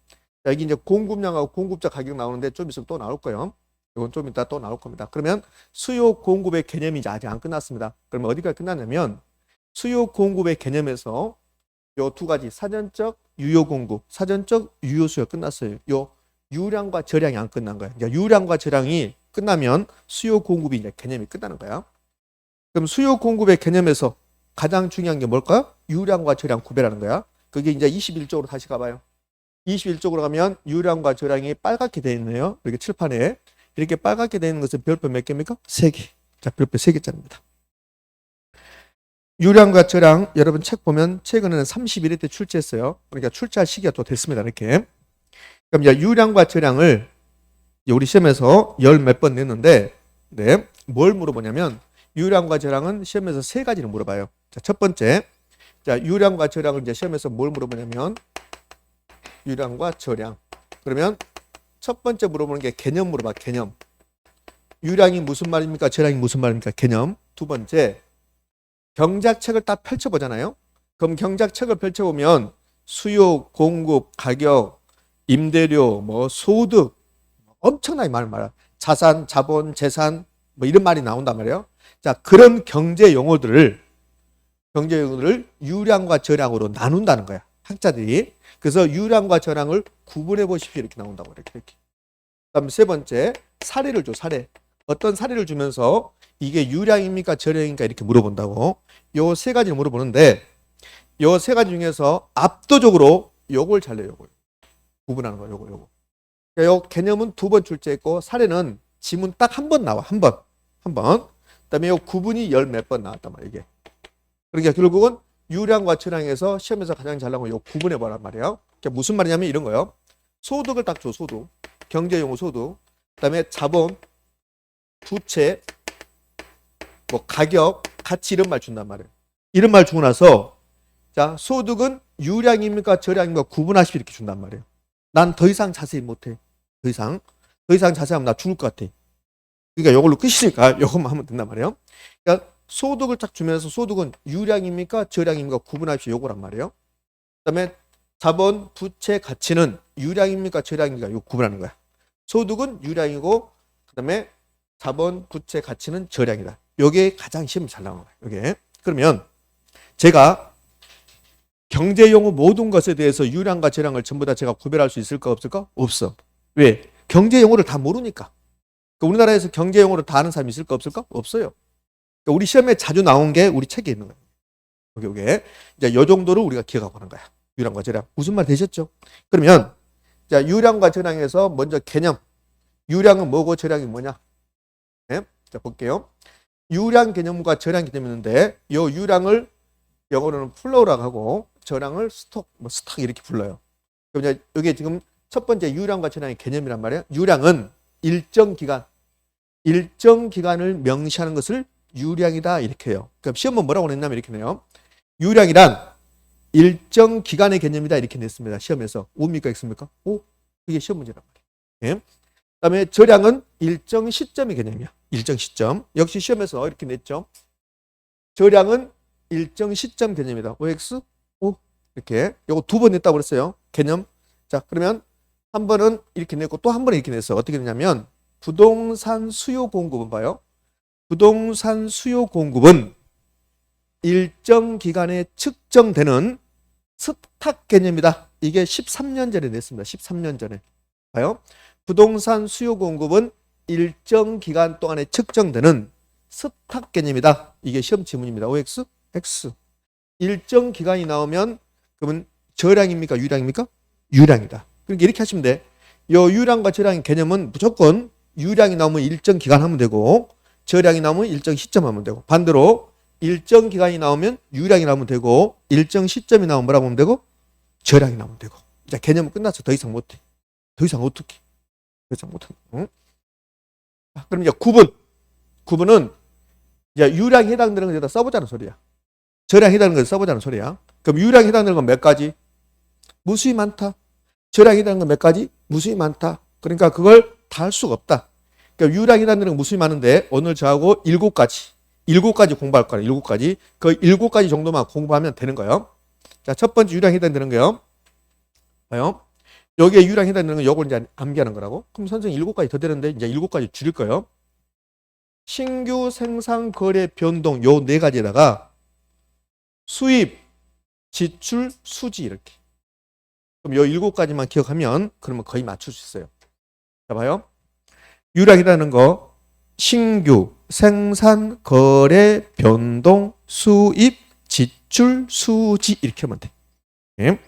자, 여기 이제 공급량하고 공급자 가격 나오는데 좀 있으면 또 나올 거예요. 이건 좀 이따 또 나올 겁니다. 그러면 수요 공급의 개념이 이제 아직 안 끝났습니다. 그러면 어디까지 끝났냐면 수요 공급의 개념에서 요 두 가지 사전적 유효 공급, 사전적 유효 수요 끝났어요. 요 유량과 저량이 안 끝난 거예요. 그러니까 유량과 저량이 끝나면 수요 공급이 이제 개념이 끝나는 거야. 그럼 수요 공급의 개념에서 가장 중요한 게 뭘까요? 유량과 저량 구별하는 거야. 그게 이제 21쪽으로 다시 가봐요. 21쪽으로 가면 유량과 저량이 빨갛게 되어 있네요. 이렇게 칠판에. 이렇게 빨갛게 되어 있는 것은 별표 몇 개입니까? 3개. 자, 별표 3개짜리입니다. 유량과 저량, 여러분 책 보면 최근에는 31회 때 출제했어요. 그러니까 출제할 시기가 또 됐습니다. 이렇게. 그럼 이제 유량과 저량을 우리 시험에서 열 몇 번 냈는데, 네, 뭘 물어보냐면, 유량과 저량은 시험에서 세 가지를 물어봐요. 자, 첫 번째. 자, 유량과 저량을 이제 시험에서 뭘 물어보냐면, 유량과 저량. 그러면 첫 번째 물어보는 게 개념 물어봐, 개념. 유량이 무슨 말입니까? 저량이 무슨 말입니까? 개념. 두 번째, 경작책을 딱 펼쳐보잖아요. 그럼 경작책을 펼쳐보면 수요, 공급, 가격, 임대료, 뭐 소득 엄청나게 많은 말, 자산, 자본, 재산 뭐 이런 말이 나온단 말이에요. 자, 그런 경제 용어들을 유량과 저량으로 나눈다는 거야. 학자들이. 그래서 유량과 저량을 구분해 보십시오. 이렇게 나온다고 이렇게. 그다음 세 번째, 사례를 줘. 사례. 어떤 사례를 주면서 이게 유량입니까? 저량입니까? 이렇게 물어본다고. 요 세 가지를 물어보는데 요 세 가지 중에서 압도적으로 요걸 잘 내요. 요걸. 구분하는 거 요거. 요 개념은 두 번 출제했고 사례는 지문 딱 한 번 나와. 한 번. 그다음에 요 구분이 열 몇 번 나왔단 말이에요. 이게. 그러니까 결국은 유량과 저량에서 시험에서 가장 잘 나온 거 요 구분해 보란 말이에요. 그러니까 무슨 말이냐면 이런 거예요. 소득을 딱 줘. 소득. 경제용어 소득. 그다음에 자본, 부채, 뭐 가격, 가치 이런 말 준단 말이에요. 이런 말 주고 나서 자, 소득은 유량입니까? 저량입니까? 구분하십시오. 이렇게 준단 말이에요. 난 더 이상 자세히 못해. 더 이상 자세히 하면 나 죽을 것 같아. 그러니까 이걸로 끝이니까 이것만 하면 된단 말이에요. 그러니까 소득을 딱 주면서 소득은 유량입니까? 저량입니까? 구분하십시오. 요거란 말이에요. 그다음에 자본, 부채, 가치는 유량입니까? 저량입니까? 이거 구분하는 거야. 소득은 유량이고 그다음에 자본 부채 가치는 저량이다. 요게 가장 시험 잘 나오는 거예요. 요게. 그러면 제가 경제 용어 모든 것에 대해서 유량과 저량을 전부 다 제가 구별할 수 있을까 없을까? 없어. 왜? 경제 용어를 다 모르니까. 그러니까 우리나라에서 경제 용어를 다 아는 사람이 있을까 없을까? 없어요. 그러니까 우리 시험에 자주 나온 게 우리 책에 있는 거예요. 요게. 이제 요 정도를 우리가 기억하고 하는 거야. 유량과 저량. 무슨 말 되셨죠? 그러면 자, 유량과 저량에서 먼저 개념. 유량은 뭐고 저량이 뭐냐? 네? 자, 볼게요. 유량 개념과 저량 개념이 있는데 요 유량을 영어로는 플로우라고 하고 저량을 스톡, 뭐 스탁 이렇게 불러요. 그럼 이제 이게 지금 첫 번째 유량과 저량의 개념이란 말이에요. 유량은 일정 기간을 명시하는 것을 유량이다 이렇게 해요. 그럼 시험은 뭐라고 냈냐면 이렇게 내요. 유량이란 일정 기간의 개념이다 이렇게 냈습니다. 시험에서. 옵니까 있습니까? 오, 이게 시험 문제란 말이에요. 예? 그다음에 저량은 일정 시점의 개념이야. 일정 시점. 역시 시험에서 이렇게 냈죠. 저량은 일정 시점 개념이다. OX, O 이렇게. 요거 두 번 냈다고 그랬어요. 개념. 자, 그러면 한 번은 이렇게 냈고 또 한 번은 이렇게 냈어. 어떻게 됐냐면 부동산 수요 공급은 봐요. 부동산 수요 공급은 일정 기간에 측정되는 스탁 개념이다. 이게 13년 전에 냈습니다. 13년 전에. 봐요. 부동산 수요 공급은 일정 기간 동안에 측정되는 스탁 개념이다. 이게 시험 지문입니다. OX, X. 일정 기간이 나오면 그러면 저량입니까? 유량입니까? 유량이다. 그러니까 이렇게 하시면 돼. 요 유량과 저량의 개념은 무조건 유량이 나오면 일정 기간 하면 되고 저량이 나오면 일정 시점 하면 되고 반대로 일정 기간이 나오면 유량이 나오면 되고 일정 시점이 나오면 뭐라고 하면 되고 저량이 나오면 되고. 자, 개념은 끝났어. 더 이상 못해. 더 이상 어떻게? 더 이상 못한다. 응? 그럼 이제 구분은 이제 유량에 해당되는 걸 여기다 써보자는 소리야. 저량에 해당되는 걸 써보자는 소리야. 그럼 유량에 해당되는 건 몇 가지? 무수히 많다. 저량에 해당되는 건 몇 가지? 무수히 많다. 그러니까 그걸 다 할 수가 없다. 그러니까 유량에 해당되는 건 무수히 많은데 오늘 저하고 7가지 공부할 거야. 7가지. 그 7가지 정도만 공부하면 되는 거예요. 자, 첫 번째 유량에 해당되는 거요. 봐요. 여기에 유량에 해당되는 건 요걸 이제 암기하는 거라고. 그럼 선생님 7가지 더 되는데 이제 7가지 줄일 거예요. 신규 생산 거래 변동 요 4가지에다가 수입, 지출, 수지 이렇게. 그럼 요 7가지만 기억하면 그러면 거의 맞출 수 있어요. 자, 봐요. 유량이라는 거 신규 생산 거래 변동 수입 지출 수지 이렇게 하면 돼. 예?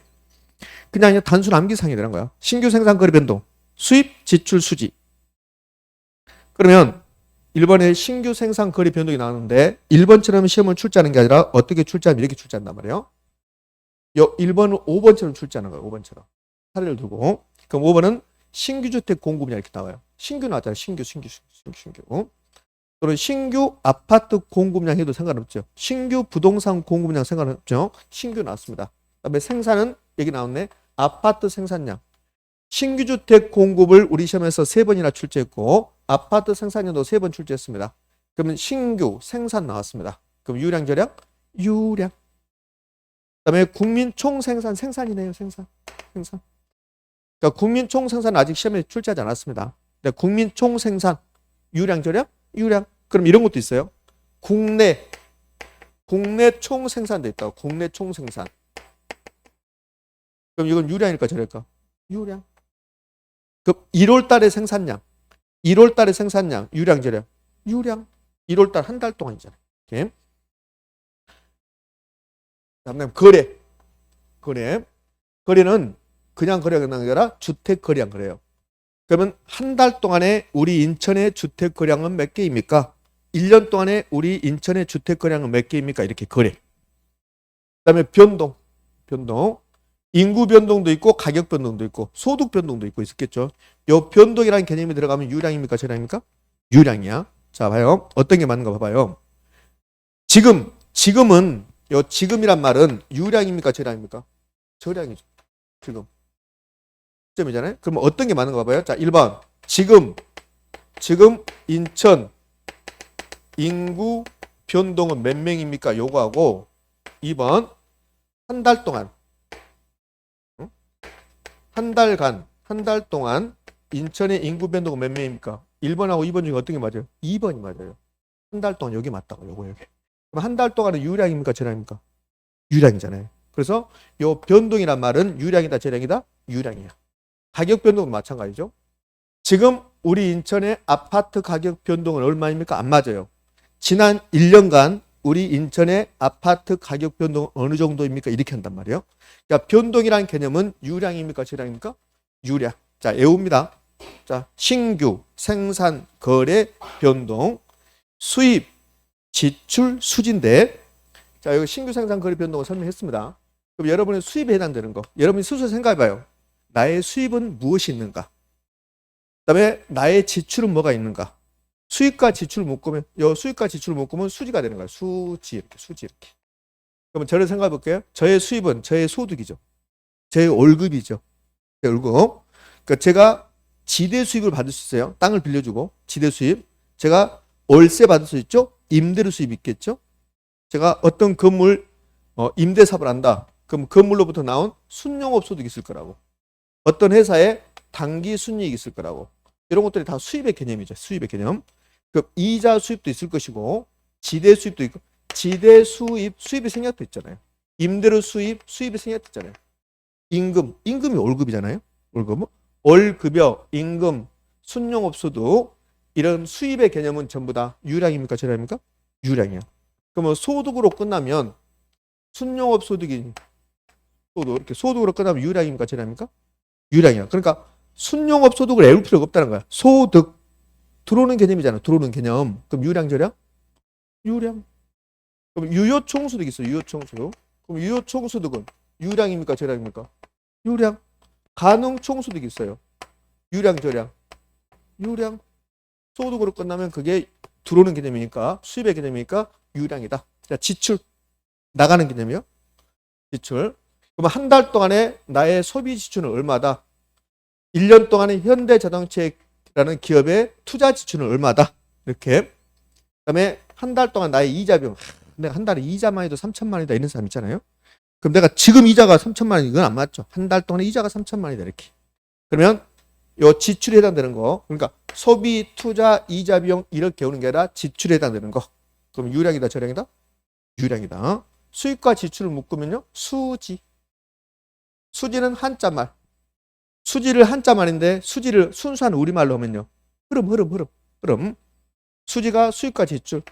그냥 단순 암기상이 되는 거야. 신규 생산 거래 변동 수입 지출 수지. 그러면 1번에 신규 생산 거래 변동이 나오는데 1번처럼 시험을 출제하는 게 아니라 어떻게 출제하면 이렇게 출제한단 말이에요. 요 1번은 5번처럼 출제하는 거예요. 5번처럼. 사례를 두고. 그럼 5번은 신규 주택 공급이냐 이렇게 나와요. 신규 나왔잖아요. 신규. 그리고 신규 아파트 공급량 해도 상관없죠. 신규 부동산 공급량 상관없죠. 신규 나왔습니다. 그다음에 생산은 여기 나왔네. 아파트 생산량. 신규 주택 공급을 우리 시험에서 3번이나 출제했고 아파트 생산량도 3번 출제했습니다. 그러면 신규 생산 나왔습니다. 그럼 유량 저량? 유량. 그다음에 국민 총생산 생산이네요. 생산. 그러니까 국민 총생산은 아직 시험에 출제하지 않았습니다. 국민 총생산 유량 저량? 유량. 그럼 이런 것도 있어요. 국내 총생산도 있다고. 국내 총생산. 그럼 이건 유량일까 저랄까? 유량. 그럼 1월 달의 생산량. 유량 저량? 유량. 1월 달 한 달 동안이잖아요. 이렇게. 다음에 거래는 그냥 거래가 아니라 주택 거래량 거래요. 그러면 한 달 동안에 우리 인천의 주택 거래량은 몇 개입니까? 1년 동안에 우리 인천의 주택 거래량은 몇 개입니까? 이렇게 거래. 그다음에 변동. 인구 변동도 있고 가격 변동도 있고 소득 변동도 있고 있었겠죠. 요 변동이라는 개념이 들어가면 유량입니까? 저량입니까? 유량이야. 자, 봐요. 어떤 게 맞는가 봐봐요. 지금은 요 지금이란 말은 유량입니까? 저량입니까? 저량이죠. 지금. 점이잖아요. 그러면 어떤 게 맞는가 봐봐요. 자, 1번. 지금 인천 인구 변동은 몇 명입니까? 요거하고 2번. 한 달 동안 한 달 동안 인천의 인구 변동은 몇 명입니까? 1번하고 2번 중에 어떤 게 맞아요? 2번이 맞아요. 한 달 동안 여기 맞다고, 요거 여기. 그럼 한 달 동안은 유량입니까? 저량입니까? 유량이잖아요. 그래서 요 변동이란 말은 유량이다, 저량이다? 유량이야. 가격 변동은 마찬가지죠. 지금 우리 인천의 아파트 가격 변동은 얼마입니까? 안 맞아요. 지난 1년간 우리 인천의 아파트 가격 변동은 어느 정도입니까? 이렇게 한단 말이에요. 그러니까 변동이란 개념은 유량입니까? 저량입니까? 유량. 자, 외웁니다. 자, 신규, 생산, 거래, 변동, 수입, 지출, 수지인데, 자, 여기 신규 생산 거래 변동을 설명했습니다. 그럼 여러분의 수입에 해당되는 거, 여러분이 스스로 생각해봐요. 나의 수입은 무엇이 있는가? 그다음에 나의 지출은 뭐가 있는가? 수입과 지출을 묶으면, 수입과 지출을 묶으면 수지가 되는 거야. 수지 이렇게, 수지 이렇게. 그러면 저를 생각해 볼게요. 저의 수입은 저의 소득이죠. 저의 월급이죠. 제 월급. 그러니까 제가 지대 수입을 받을 수 있어요. 땅을 빌려주고 지대 수입. 제가 월세 받을 수 있죠. 임대료 수입이 있겠죠. 제가 어떤 건물 임대 사업을 한다. 그럼 건물로부터 나온 순용업 소득이 있을 거라고. 어떤 회사에 단기 순이익이 있을 거라고. 이런 것들이 다 수입의 개념이죠. 수입의 개념. 그럼 이자 수입도 있을 것이고 지대 수입도 있고 지대 수입, 수입이 생략도 있잖아요. 임대료 수입, 수입이 생략도 있잖아요. 임금이 월급이잖아요. 월급은 월급여, 임금, 순용업 소득 이런 수입의 개념은 전부 다 유량입니까? 저량입니까? 유량이야. 그러면 소득으로 끝나면 순용업 소득이 소득 이렇게 소득으로 끝나면 유량입니까? 저량입니까? 유량이야. 그러니까 순용업 소득을 외울 필요가 없다는 거야. 소득 들어오는 개념이잖아. 들어오는 개념. 그럼 유량 저량? 유량. 그럼 유효총수득 있어. 유효총수득. 그럼 유효총수득은 유량입니까? 저량입니까? 유량. 가능총수득 있어요. 유량 저량. 유량. 소득으로 끝나면 그게 들어오는 개념이니까 수입의 개념이니까 유량이다. 자, 지출. 나가는 개념이요. 지출. 그럼 한 달 동안에 나의 소비 지출은 얼마다? 1년 동안에 현대자동차라는 기업의 투자 지출은 얼마다? 이렇게. 그다음에 한 달 동안 나의 이자 비용. 내가 한 달에 이자만 해도 3천만 원이다 이런 사람 있잖아요. 그럼 내가 지금 이자가 3천만 원 이건 안 맞죠. 한 달 동안에 이자가 3천만 원이다 이렇게. 그러면 요 지출에 해당되는 거. 그러니까 소비, 투자, 이자 비용 이렇게 오는 게 아니라 지출에 해당되는 거. 그럼 유량이다, 저량이다? 유량이다. 수입과 지출을 묶으면요. 수지. 수지는 한자말. 수지를 한자말인데 수지를 순수한 우리말로 하면요. 흐름. 수지가 수입과 지출.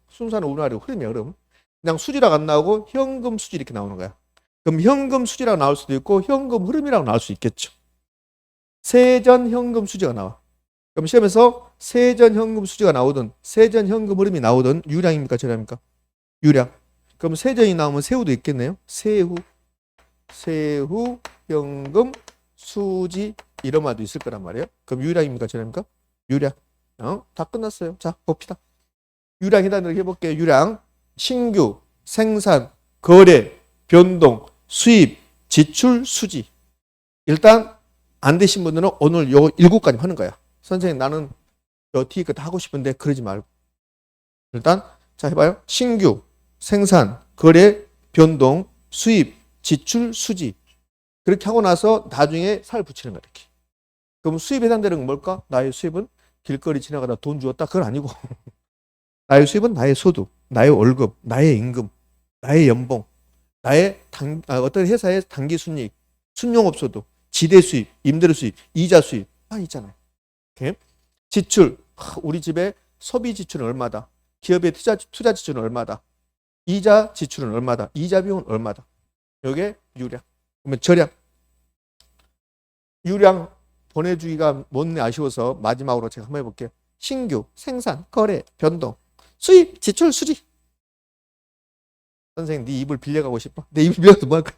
순수한 우리말로 흐름이야, 흐름. 그냥 수지라고 안 나오고 현금 수지 이렇게 나오는 거야. 그럼 현금 수지라고 나올 수도 있고 현금 흐름이라고 나올 수 있겠죠. 세전 현금 수지가 나와. 그럼 시험에서 세전 현금 수지가 나오든 세전 현금 흐름이 나오든 유량입니까? 저량입니까? 유량. 그럼 세전이 나오면 세후도 있겠네요. 세후, 현금, 수지 이런 말도 있을 거란 말이에요. 그럼 유량입니까? 저량입니까? 유량. 다 끝났어요. 자, 봅시다. 유량 해당되는 해볼게요. 유량. 신규, 생산, 거래, 변동, 수입, 지출, 수지. 일단 안 되신 분들은 오늘 요 7가지 하는 거야. 선생님 나는 요 뒤에 거 다 하고 싶은데 그러지 말고. 일단 자 해봐요. 신규, 생산, 거래, 변동, 수입, 지출, 수지. 그렇게 하고 나서 나중에 살 붙이는 거야. 이렇게. 그럼 수입에 해당되는 건 뭘까? 나의 수입은 길거리 지나가다 돈 주었다. 그건 아니고. 나의 수입은 나의 소득, 나의 월급, 나의 임금, 나의 연봉, 나의 어떤 회사의 단기 순이익, 순용업 소득, 지대 수입, 임대료 수입, 이자 수입 다 있잖아요. 이렇게. 지출, 우리 집의 소비 지출은 얼마다? 기업의 투자 지출은 얼마다? 이자 지출은 얼마다? 이자 비용은 얼마다? 이게 유량. 그러면 저량. 유량 보내주기가 뭔지 아쉬워서 마지막으로 제가 한번 해볼게요. 신규, 생산, 거래, 변동, 수입, 지출, 수지. 선생님 네 입을 빌려가고 싶어? 내 입을 빌려가도 뭐 할까?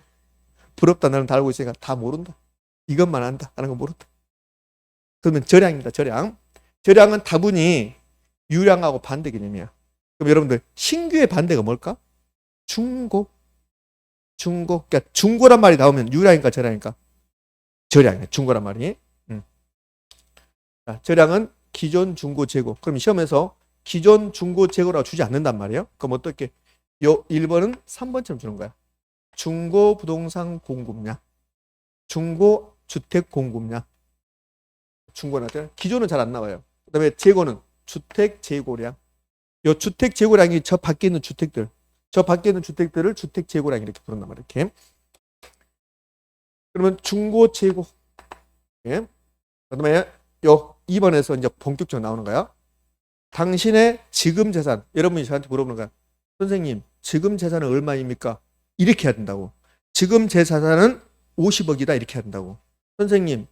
부럽다. 나는 다 알고 있으니까 다 모른다. 이것만 안다 하는 거 모른다. 그러면 저량입니다. 저량. 저량은 다분히 유량하고 반대 개념이야. 그럼 여러분들 신규의 반대가 뭘까? 중고. 그러니까 중고란 말이 나오면 유량인가 저량인가? 저량이야. 중고란 말이. 자, 저량은 기존 중고 재고. 그럼 시험에서 기존 중고 재고라고 주지 않는단 말이에요. 그럼 어떻게? 요 1번은 3번처럼 주는 거야. 중고 부동산 공급량, 중고 주택 공급량. 중고나 기존은 잘 안 나와요. 그다음에 재고는 주택 재고량. 요 주택 재고량이 저 밖에 있는 주택들, 저 밖에 있는 주택들을 주택 재고량 이렇게 부른단 말이에요. 이렇게. 그러면 중고 재고. 예. 그다음에 요 2번에서 이제 본격적으로 나오는 거야. 당신의 지금 재산. 여러분이 저한테 물어보는 거야. 선생님, 지금 재산은 얼마입니까? 이렇게 해야 된다고. 지금 제 자산은 50억이다 이렇게 해야 된다고. 선생님,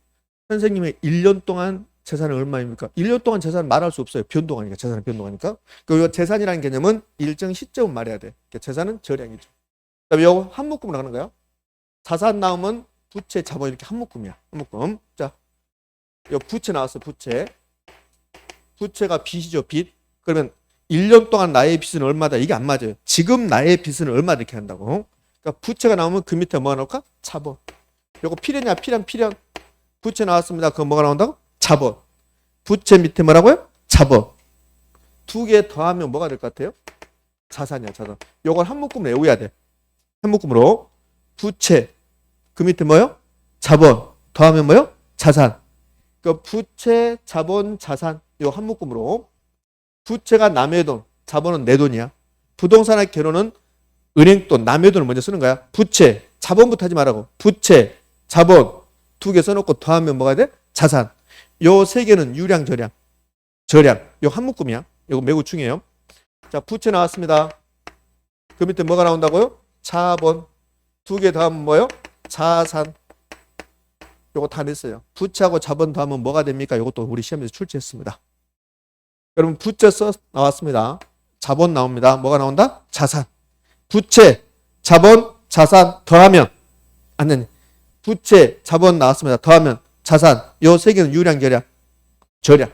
선생님의 1년 동안 재산은 얼마입니까? 1년 동안 재산은 말할 수 없어요. 변동하니까. 재산은 변동하니까. 그리고 재산이라는 개념은 일정 시점은 말해야 돼. 재산은 저량이죠. 그다음에 요거 한 묶음으로 하는 거야. 자산 나오면 부채, 자본 이렇게 한 묶음이야. 한 묶음. 자, 요 부채 나왔어. 부채. 부채가 빚이죠. 빚. 그러면 1년 동안 나의 빚은 얼마다. 이게 안 맞아요. 지금 나의 빚은 얼마 이렇게 한다고. 그러니까 부채가 나오면 그 밑에 뭐가 나올까? 자본. 요거 필연이야. 필연. 부채 나왔습니다. 그럼 뭐가 나온다고? 자본. 부채 밑에 뭐라고요? 자본. 두 개 더하면 뭐가 될 것 같아요? 자산이야. 자산. 요걸 한 묶음으로 외워야 돼. 한 묶음으로. 부채. 그 밑에 뭐요? 자본. 더하면 뭐요? 자산. 그 부채, 자본, 자산. 요 한 묶음으로. 부채가 남의 돈, 자본은 내 돈이야. 부동산의 결혼은 은행 돈, 남의 돈을 먼저 쓰는 거야. 부채, 자본부터 하지 말라고. 부채, 자본 두 개 써놓고 더하면 뭐가 돼? 자산. 요 세 개는 유량, 저량. 요 한 묶음이야. 이거 매우 중요해요. 자, 부채 나왔습니다. 그 밑에 뭐가 나온다고요? 자본. 두 개 더하면 뭐요? 자산. 요거 다 냈어요. 부채하고 자본 더하면 뭐가 됩니까? 요것도 우리 시험에서 출제했습니다. 여러분 부채 나왔습니다. 자본 나옵니다. 뭐가 나온다? 자산. 부채, 자본, 자산 더하면 아니 부채, 자본 나왔습니다. 더하면 자산. 요 세 개는 유량, 저량.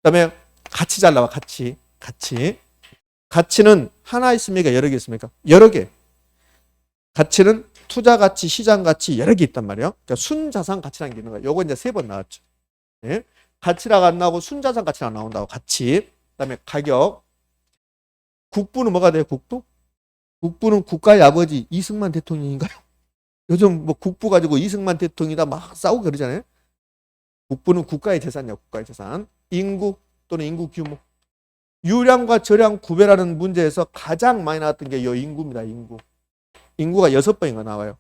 그다음에 가치 잘 나와. 가치. 가치는 하나 있습니까? 여러 개 있습니까? 여러 개. 가치는 투자 가치, 시장 가치 여러 개 있단 말이에요. 그러니까 순자산 가치라는 게 있는 거예요. 요거 이제 3번 나왔죠. 예? 가치라고 안 나오고 순자산 가치라고 나온다고. 가치. 그다음에 가격. 국부는 뭐가 돼요? 국부는 국가의 아버지 이승만 대통령인가요? 요즘 뭐 국부 가지고 이승만 대통령이다 막 싸우고 그러잖아요. 국부는 국가의 재산이야. 국가의 재산. 인구 또는 인구 규모. 유량과 저량 구별하는 문제에서 가장 많이 나왔던 게 이 인구입니다. 인구가 6번인가 나와요.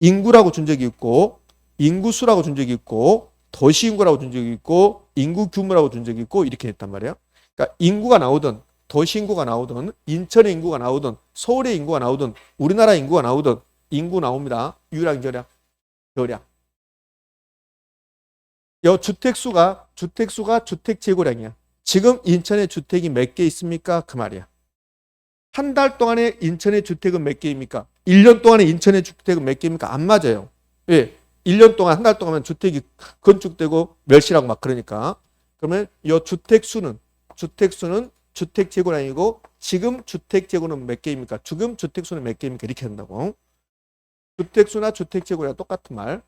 인구라고 준 적이 있고, 인구수라고 준 적이 있고, 도시인구라고 준 적이 있고, 인구 규모라고 준 적이 있고 이렇게 했단 말이에요. 그러니까 인구가 나오든 도시인구가 나오든 인천의 인구가 나오든 서울의 인구가 나오든 우리나라 인구가 나오든 인구 나옵니다. 유량, 저량. 요 주택수가 주택 재고량이야. 지금 인천에 주택이 몇 개 있습니까? 그 말이야. 한 달 동안에 인천의 주택은 몇 개입니까? 1년 동안에 인천의 주택은 몇 개입니까? 안 맞아요. 왜? 1년 동안 한 달 동안 주택이 건축되고 멸실하고 막 그러니까. 그러면 이 주택수는 주택 재고량이고 지금 주택 재고는 몇 개입니까? 지금 주택수는 몇 개입니까? 이렇게 한다고. 주택수나 주택 재고량 똑같은 말.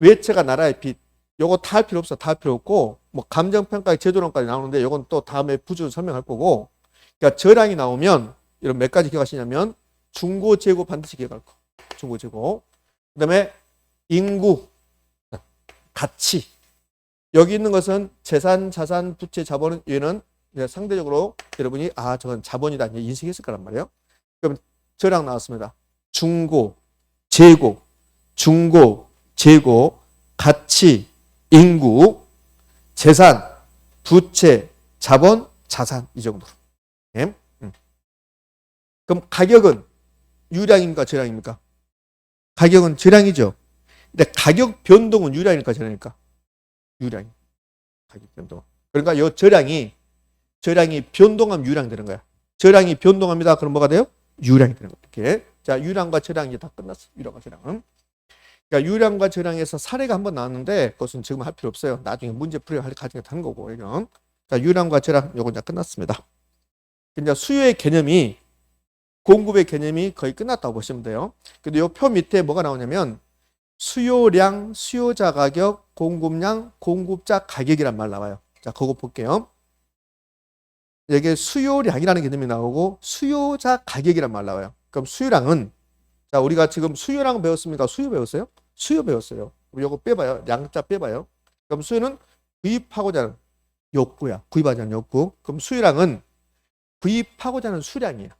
외채가 나라의 빚. 요거 다 할 필요 없어. 다 할 필요 없고 뭐 감정평가의 제도론까지 나오는데 요건 또 다음에 부주 설명할 거고. 그러니까 저량이 나오면 이런 몇 가지 기억하시냐면 중고 재고 반드시 기억할 거. 중고 재고. 그다음에 인구, 가치. 여기 있는 것은 재산, 자산, 부채, 자본은 얘는 상대적으로 여러분이 저건 자본이다 이제 인식했을 거란 말이에요. 그럼 저량 나왔습니다. 중고, 재고, 가치, 인구, 재산, 부채, 자본, 자산 이 정도로. 예? 그럼 가격은 유량입니까? 저량입니까? 가격은 저량이죠. 근데 가격 변동은 유량일까? 저량일까? 유량. 가격 변동. 그러니까 이 저량이 변동하면 유량 되는 거야. 저량이 변동합니다. 그럼 뭐가 돼요? 유량이 되는 거야. 이렇게. 자, 유량과 저량 이제 다 끝났어. 유량과 저량. 그러니까 유량과 저량에서 사례가 한번 나왔는데 그것은 지금 할 필요 없어요. 나중에 문제 풀이할 가정에 하는 거고. 이건. 자, 유량과 저량 요건 이제 끝났습니다. 이제 수요의 개념이 공급의 개념이 거의 끝났다고 보시면 돼요. 근데 이 표 밑에 뭐가 나오냐면 수요량, 수요자 가격, 공급량, 공급자 가격이란 말 나와요. 자, 그거 볼게요. 여기에 수요량이라는 개념이 나오고 수요자 가격이란 말 나와요. 그럼 수요량은 자, 우리가 지금 수요량 배웠습니까? 수요 배웠어요? 수요 배웠어요. 요거 빼봐요. 양자 빼봐요. 그럼 수요는 구입하고자 하는 욕구야. 구입하자 하는 욕구. 그럼 수요량은 구입하고자 하는 수량이야.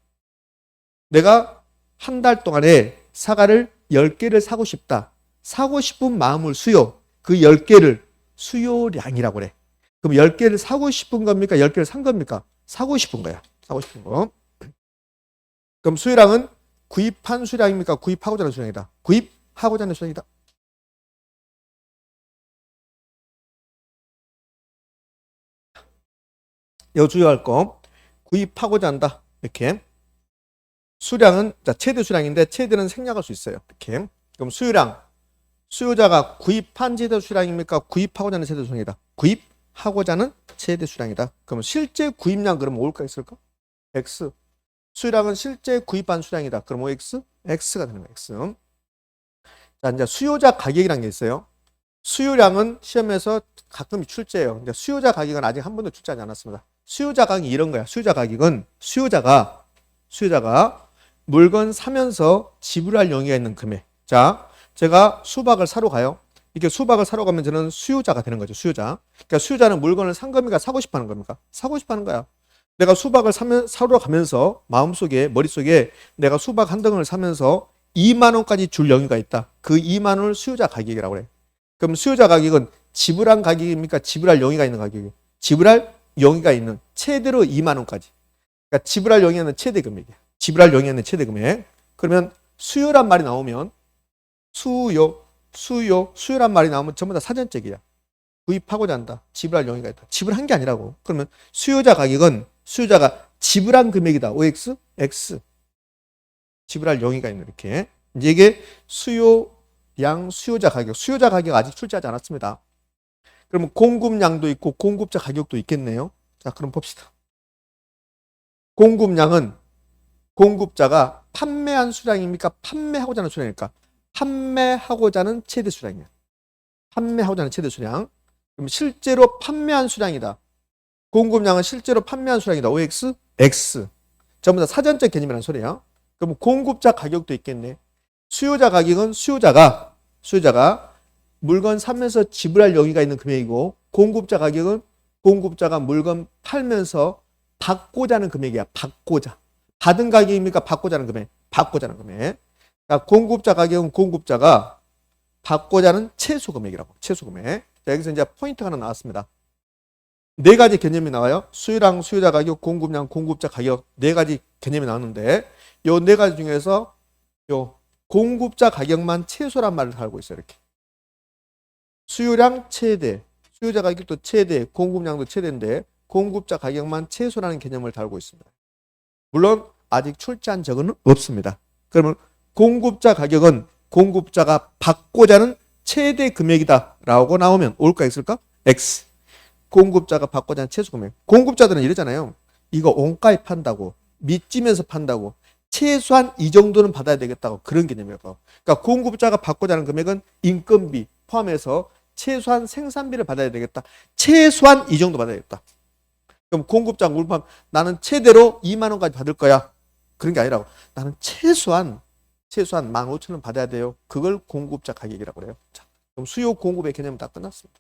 내가 한 달 동안에 사과를 10개를 사고 싶다. 사고 싶은 마음을 수요. 그 10개를 수요량이라고 그래. 그럼 10개를 사고 싶은 겁니까? 10개를 산 겁니까? 사고 싶은 거야. 사고 싶은 거. 그럼 수요량은 구입한 수량입니까? 구입하고자 하는 수량이다. 구입하고자 하는 수량이다. 여 주의할 거. 구입하고자 한다. 이렇게. 수량은 자, 최대 수량인데 최대는 생략할 수 있어요. 이렇게. 그럼 수요량. 수요자가 구입한 최대 수량입니까? 구입하고자 하는 최대 수량이다. 구입하고자 하는 최대 수량이다. 그럼 실제 구입량 그럼 올까 있을까? X. 수요량은 실제 구입한 수량이다. 그럼 OX? X가 되는 거야. X. 자, 이제 수요자 가격이라는 게 있어요. 수요량은 시험에서 가끔 출제해요. 이제 수요자 가격은 아직 한 번도 출제하지 않았습니다. 수요자 가격이 이런 거야. 수요자 가격은 수요자가 물건 사면서 지불할 용의가 있는 금액. 자, 제가 수박을 사러 가요. 이렇게 수박을 사러 가면 저는 수요자가 되는 거죠. 수요자. 그러니까 수요자는 물건을 산 겁니까? 사고 싶어 하는 겁니까? 사고 싶어 하는 거야. 내가 수박을 사러 가면서 마음속에 머릿속에 내가 수박 한 덩을 사면서 2만 원까지 줄 용의가 있다. 그 2만 원을 수요자 가격이라고 그래. 그럼 수요자 가격은 지불한 가격입니까? 지불할 용의가 있는 가격이에요. 지불할 용의가 있는 최대로 2만 원까지. 그러니까 지불할 용의가 있는 최대 금액이야. 지불할 용의가 있는 최대 금액. 그러면 수요란 말이 나오면 수요란 말이 나오면 전부 다 사전적이야. 구입하고자 한다. 지불할 용의가 있다. 지불한 게 아니라고. 그러면 수요자 가격은 수요자가 지불한 금액이다. OX? X. 지불할 용의가 있는 이렇게. 이제 이게 수요량, 수요자 가격. 수요자 가격 아직 출제하지 않았습니다. 그러면 공급량도 있고 공급자 가격도 있겠네요. 자, 그럼 봅시다. 공급량은 공급자가 판매한 수량입니까? 판매하고자 하는 수량입니까? 판매하고자 하는 최대 수량이야. 판매하고자 하는 최대 수량. 그럼 실제로 판매한 수량이다. 공급량은 실제로 판매한 수량이다. OX? X. 전부 다 사전적 개념이라는 소리야. 그럼 공급자 가격도 있겠네. 수요자 가격은 수요자가 물건 사면서 지불할 용의가 있는 금액이고, 공급자 가격은 공급자가 물건 팔면서 받고자 하는 금액이야. 받고자. 받은 가격입니까? 받고자 하는 금액. 받고자 하는 금액. 그러니까 공급자 가격은 공급자가 받고자 하는 최소 금액이라고. 최소 금액. 자, 여기서 이제 포인트가 하나 나왔습니다. 네 가지 개념이 나와요. 수요량, 수요자 가격, 공급량, 공급자 가격. 네 가지 개념이 나오는데 요 네 가지 중에서 요 공급자 가격만 최소란 말을 달고 있어요. 이렇게. 수요량 최대, 수요자 가격도 최대, 공급량도 최대인데 공급자 가격만 최소라는 개념을 달고 있습니다. 물론 아직 출제한 적은 없습니다. 그러면 공급자 가격은 공급자가 받고자 하는 최대 금액이다 라고 나오면 올까 있을까? X. 공급자가 받고자 하는 최소 금액. 공급자들은 이러잖아요. 이거 원가에 판다고, 밑지면서 판다고, 최소한 이 정도는 받아야 되겠다고, 그런 개념이에요. 그러니까 공급자가 받고자 하는 금액은 인건비 포함해서 최소한 생산비를 받아야 되겠다. 최소한 이 정도 받아야겠다. 그럼 공급자 물품 나는 최대로 2만 원까지 받을 거야. 그런 게 아니라고. 나는 최소한 15,000원 받아야 돼요. 그걸 공급자 가격이라고 그래요. 자, 그럼 수요 공급의 개념은 다 끝났습니다.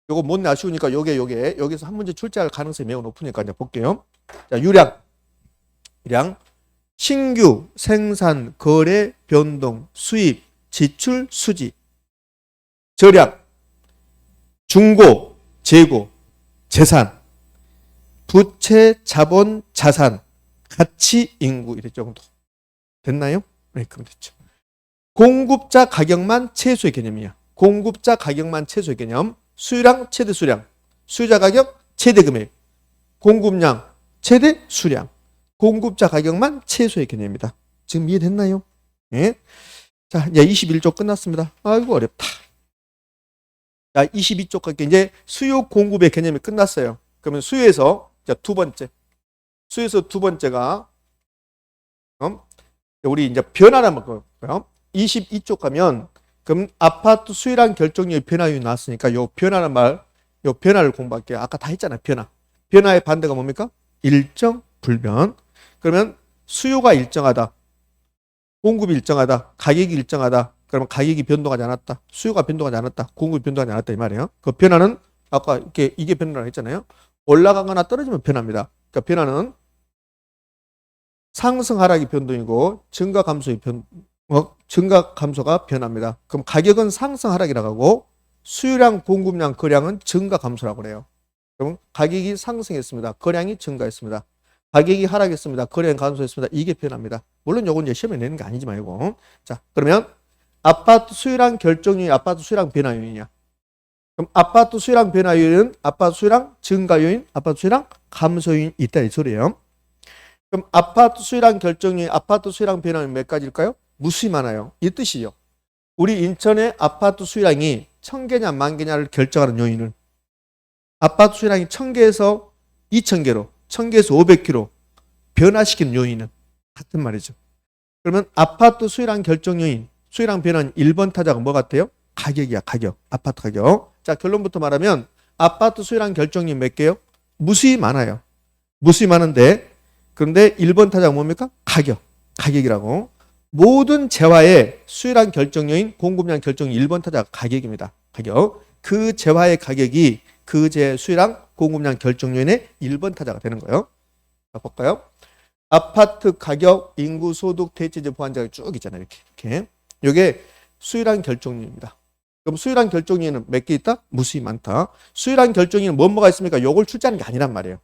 요거 못내 아쉬우니까 요게 여기서 한 문제 출제할 가능성이 매우 높으니까 이제 볼게요. 자, 유량. 신규, 생산, 거래, 변동, 수입, 지출, 수지. 절약, 중고, 재고, 재산, 부채, 자본, 자산, 가치, 인구 이럴 정도. 됐나요? 네, 그럼 됐죠. 공급자 가격만 최소의 개념이야. 공급자 가격만 최소의 개념. 수요량, 최대 수량. 수요자 가격, 최대 금액. 공급량, 최대 수량. 공급자 가격만 최소의 개념입니다. 지금 이해됐나요? 예. 자, 이제 21쪽 끝났습니다. 아이고, 어렵다. 자, 22쪽까지 이제 수요 공급의 개념이 끝났어요. 그러면 수요에서 두 번째가 우리 이제 변화를 한번 볼까요? 22쪽 가면 그럼 아파트 수요량 결정률 변화율이 나왔으니까 요 변화를 공부할게요. 아까 다 했잖아요. 변화의 반대가 뭡니까? 일정, 불변. 그러면 수요가 일정하다, 공급이 일정하다, 가격이 일정하다, 그러면 가격이 변동하지 않았다. 수요가 변동하지 않았다. 공급이 변동하지 않았다 이 말이에요. 그 변화는 아까 이게 변화라고 했잖아요. 올라가거나 떨어지면 변화입니다. 그러니까 변화는 상승 하락이 변동이고 증가 감소가 변화입니다. 그럼 가격은 상승 하락이라고 하고 수요량, 공급량, 거량은 증가 감소라고 그래요. 그럼 가격이 상승했습니다. 거량이 증가했습니다. 가격이 하락했습니다. 거량이 감소했습니다. 이게 변화입니다. 물론 요건 이제 시험에 내는 게 아니지만 이거. 자, 그러면 아파트 수요량 결정요인이 아파트 수요량 변화 요인이냐? 그럼 아파트 수요량 변화 요인은 아파트 수요량 증가 요인, 아파트 수요량 감소 요인 있다 이 소리예요. 그럼 아파트 수요량 결정요인, 아파트 수요량 변화 요인 몇 가지일까요? 무수히 많아요. 이 뜻이요. 우리 인천의 아파트 수요량이 1000개냐 만개냐를 결정하는 요인은 아파트 수요량이 1000개에서 2000개로 1000개에서 500개로 변화시키는 요인은 같은 말이죠. 그러면 아파트 수요량 결정 요인, 수요량 변화는 1번 타자가 뭐 같아요? 가격이야, 가격. 아파트 가격. 자, 결론부터 말하면 아파트 수요량 결정 요인 몇 개요? 무수히 많아요. 무수히 많은데 그런데 1번 타자가 뭡니까? 가격. 가격이라고. 모든 재화의 수요량 결정 요인, 공급량 결정 요인 1번 타자가 가격입니다. 가격. 그 재화의 가격이 그 재 수요량, 공급량 결정 요인의 1번 타자가 되는 거예요. 자, 볼까요? 아파트 가격, 인구, 소득, 대체재 보완자가 쭉 있잖아요. 이렇게. 이게 수요량 결정 요인입니다. 그럼 수요량 결정 요인은 몇 개 있다? 무수히 많다. 수요량 결정 요인은 뭐가 있습니까? 요걸 출제하는 게 아니란 말이에요.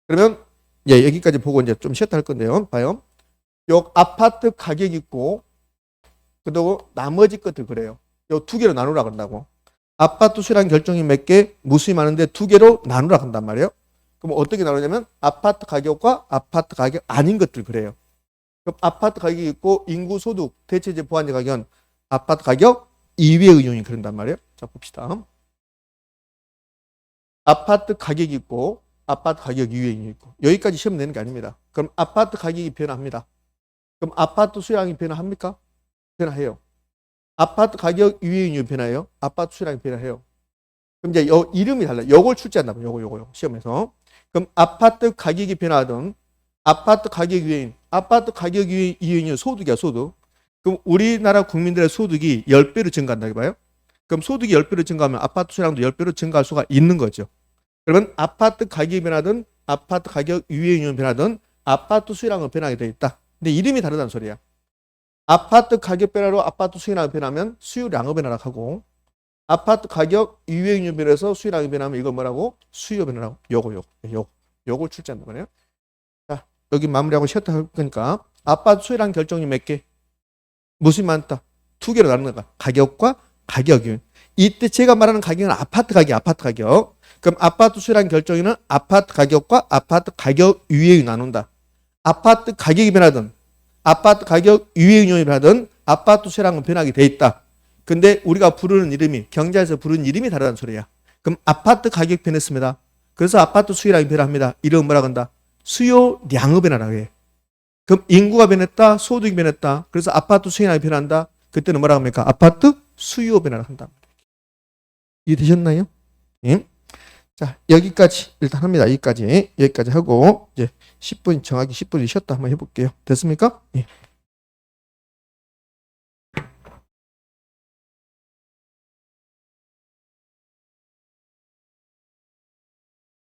그러면 예, 여기까지 보고 이제 좀 쉬었다 할 건데요. 봐요. 요 아파트 가격 있고 그리고 나머지 것들 그래요. 요 두 개로 나누라 그런다고. 아파트 수요량 결정이 몇 개? 무수히 많은데 두 개로 나누라 한단 말이에요. 그럼 어떻게 나누냐면 아파트 가격과 아파트 가격 아닌 것들 그래요. 그럼 아파트 가격이 있고 인구, 소득, 대체재, 보완재 가격은 아파트 가격 이외의 요인이 그런단 말이에요. 자, 봅시다. 아파트 가격이 있고 아파트 가격 이외의 요인이 있고 여기까지 시험 내는 게 아닙니다. 그럼 아파트 가격이 변화합니다. 그럼 아파트 수요량이 변화합니까? 변화해요. 아파트 가격 이외의 요인이 변화해요. 아파트 수요량이 변화해요. 그럼 이제 이름이 달라요. 요걸 출제한다면 요거 시험에서. 그럼 아파트 가격이 변화하든 아파트 가격 이외인, 아파트 가격 이외인이 소득이야, 소득. 그럼 우리나라 국민들의 소득이 10배로 증가한다고 봐요. 그럼 소득이 10배로 증가하면 아파트 수요량도 10배로 증가할 수가 있는 거죠. 그러면 아파트 가격이 변하든 아파트 가격 이외인이 변하든 아파트 수요량은 변하게 돼 있다. 근데 이름이 다르다는 소리야. 아파트 가격 변화로 아파트 수요량이 변하면 수요량의 변화라고 하고 아파트 가격 이외인이 변해서 수요량이 변하면 이건 뭐라고? 수요 변화라고. 요걸 출제한단 말이에요. 자, 여기 마무리하고 쉬었다 할 거니까 아파트 수요량 결정이 몇 개? 무수히 많다. 두 개로 나누는 거야. 가격과 가격이. 이때 제가 말하는 가격은 아파트 가격. 그럼 아파트 수요량 결정에는 아파트 가격과 아파트 가격 이외인이 나눈다. 아파트 가격이 변하든 아파트 가격 이외인이 변하든 아파트 수요량은 변하게 돼 있다. 근데 우리가 부르는 이름이 경제에서 부르는 이름이 다르다는 소리야. 그럼 아파트 가격 변했습니다. 그래서 아파트 수요량이 변합니다. 이름은 뭐라고 한다? 수요량의 변화라고 해. 그럼 인구가 변했다. 소득이 변했다. 그래서 아파트 수요량이 변한다. 그때는 뭐라고 합니까? 아파트 수요 변화를 한다. 이해되셨나요? 예? 자, 여기까지 일단 합니다. 여기까지 하고 이제 10분 정확히 10분이 쉬었다 한번 해볼게요. 됐습니까? 예.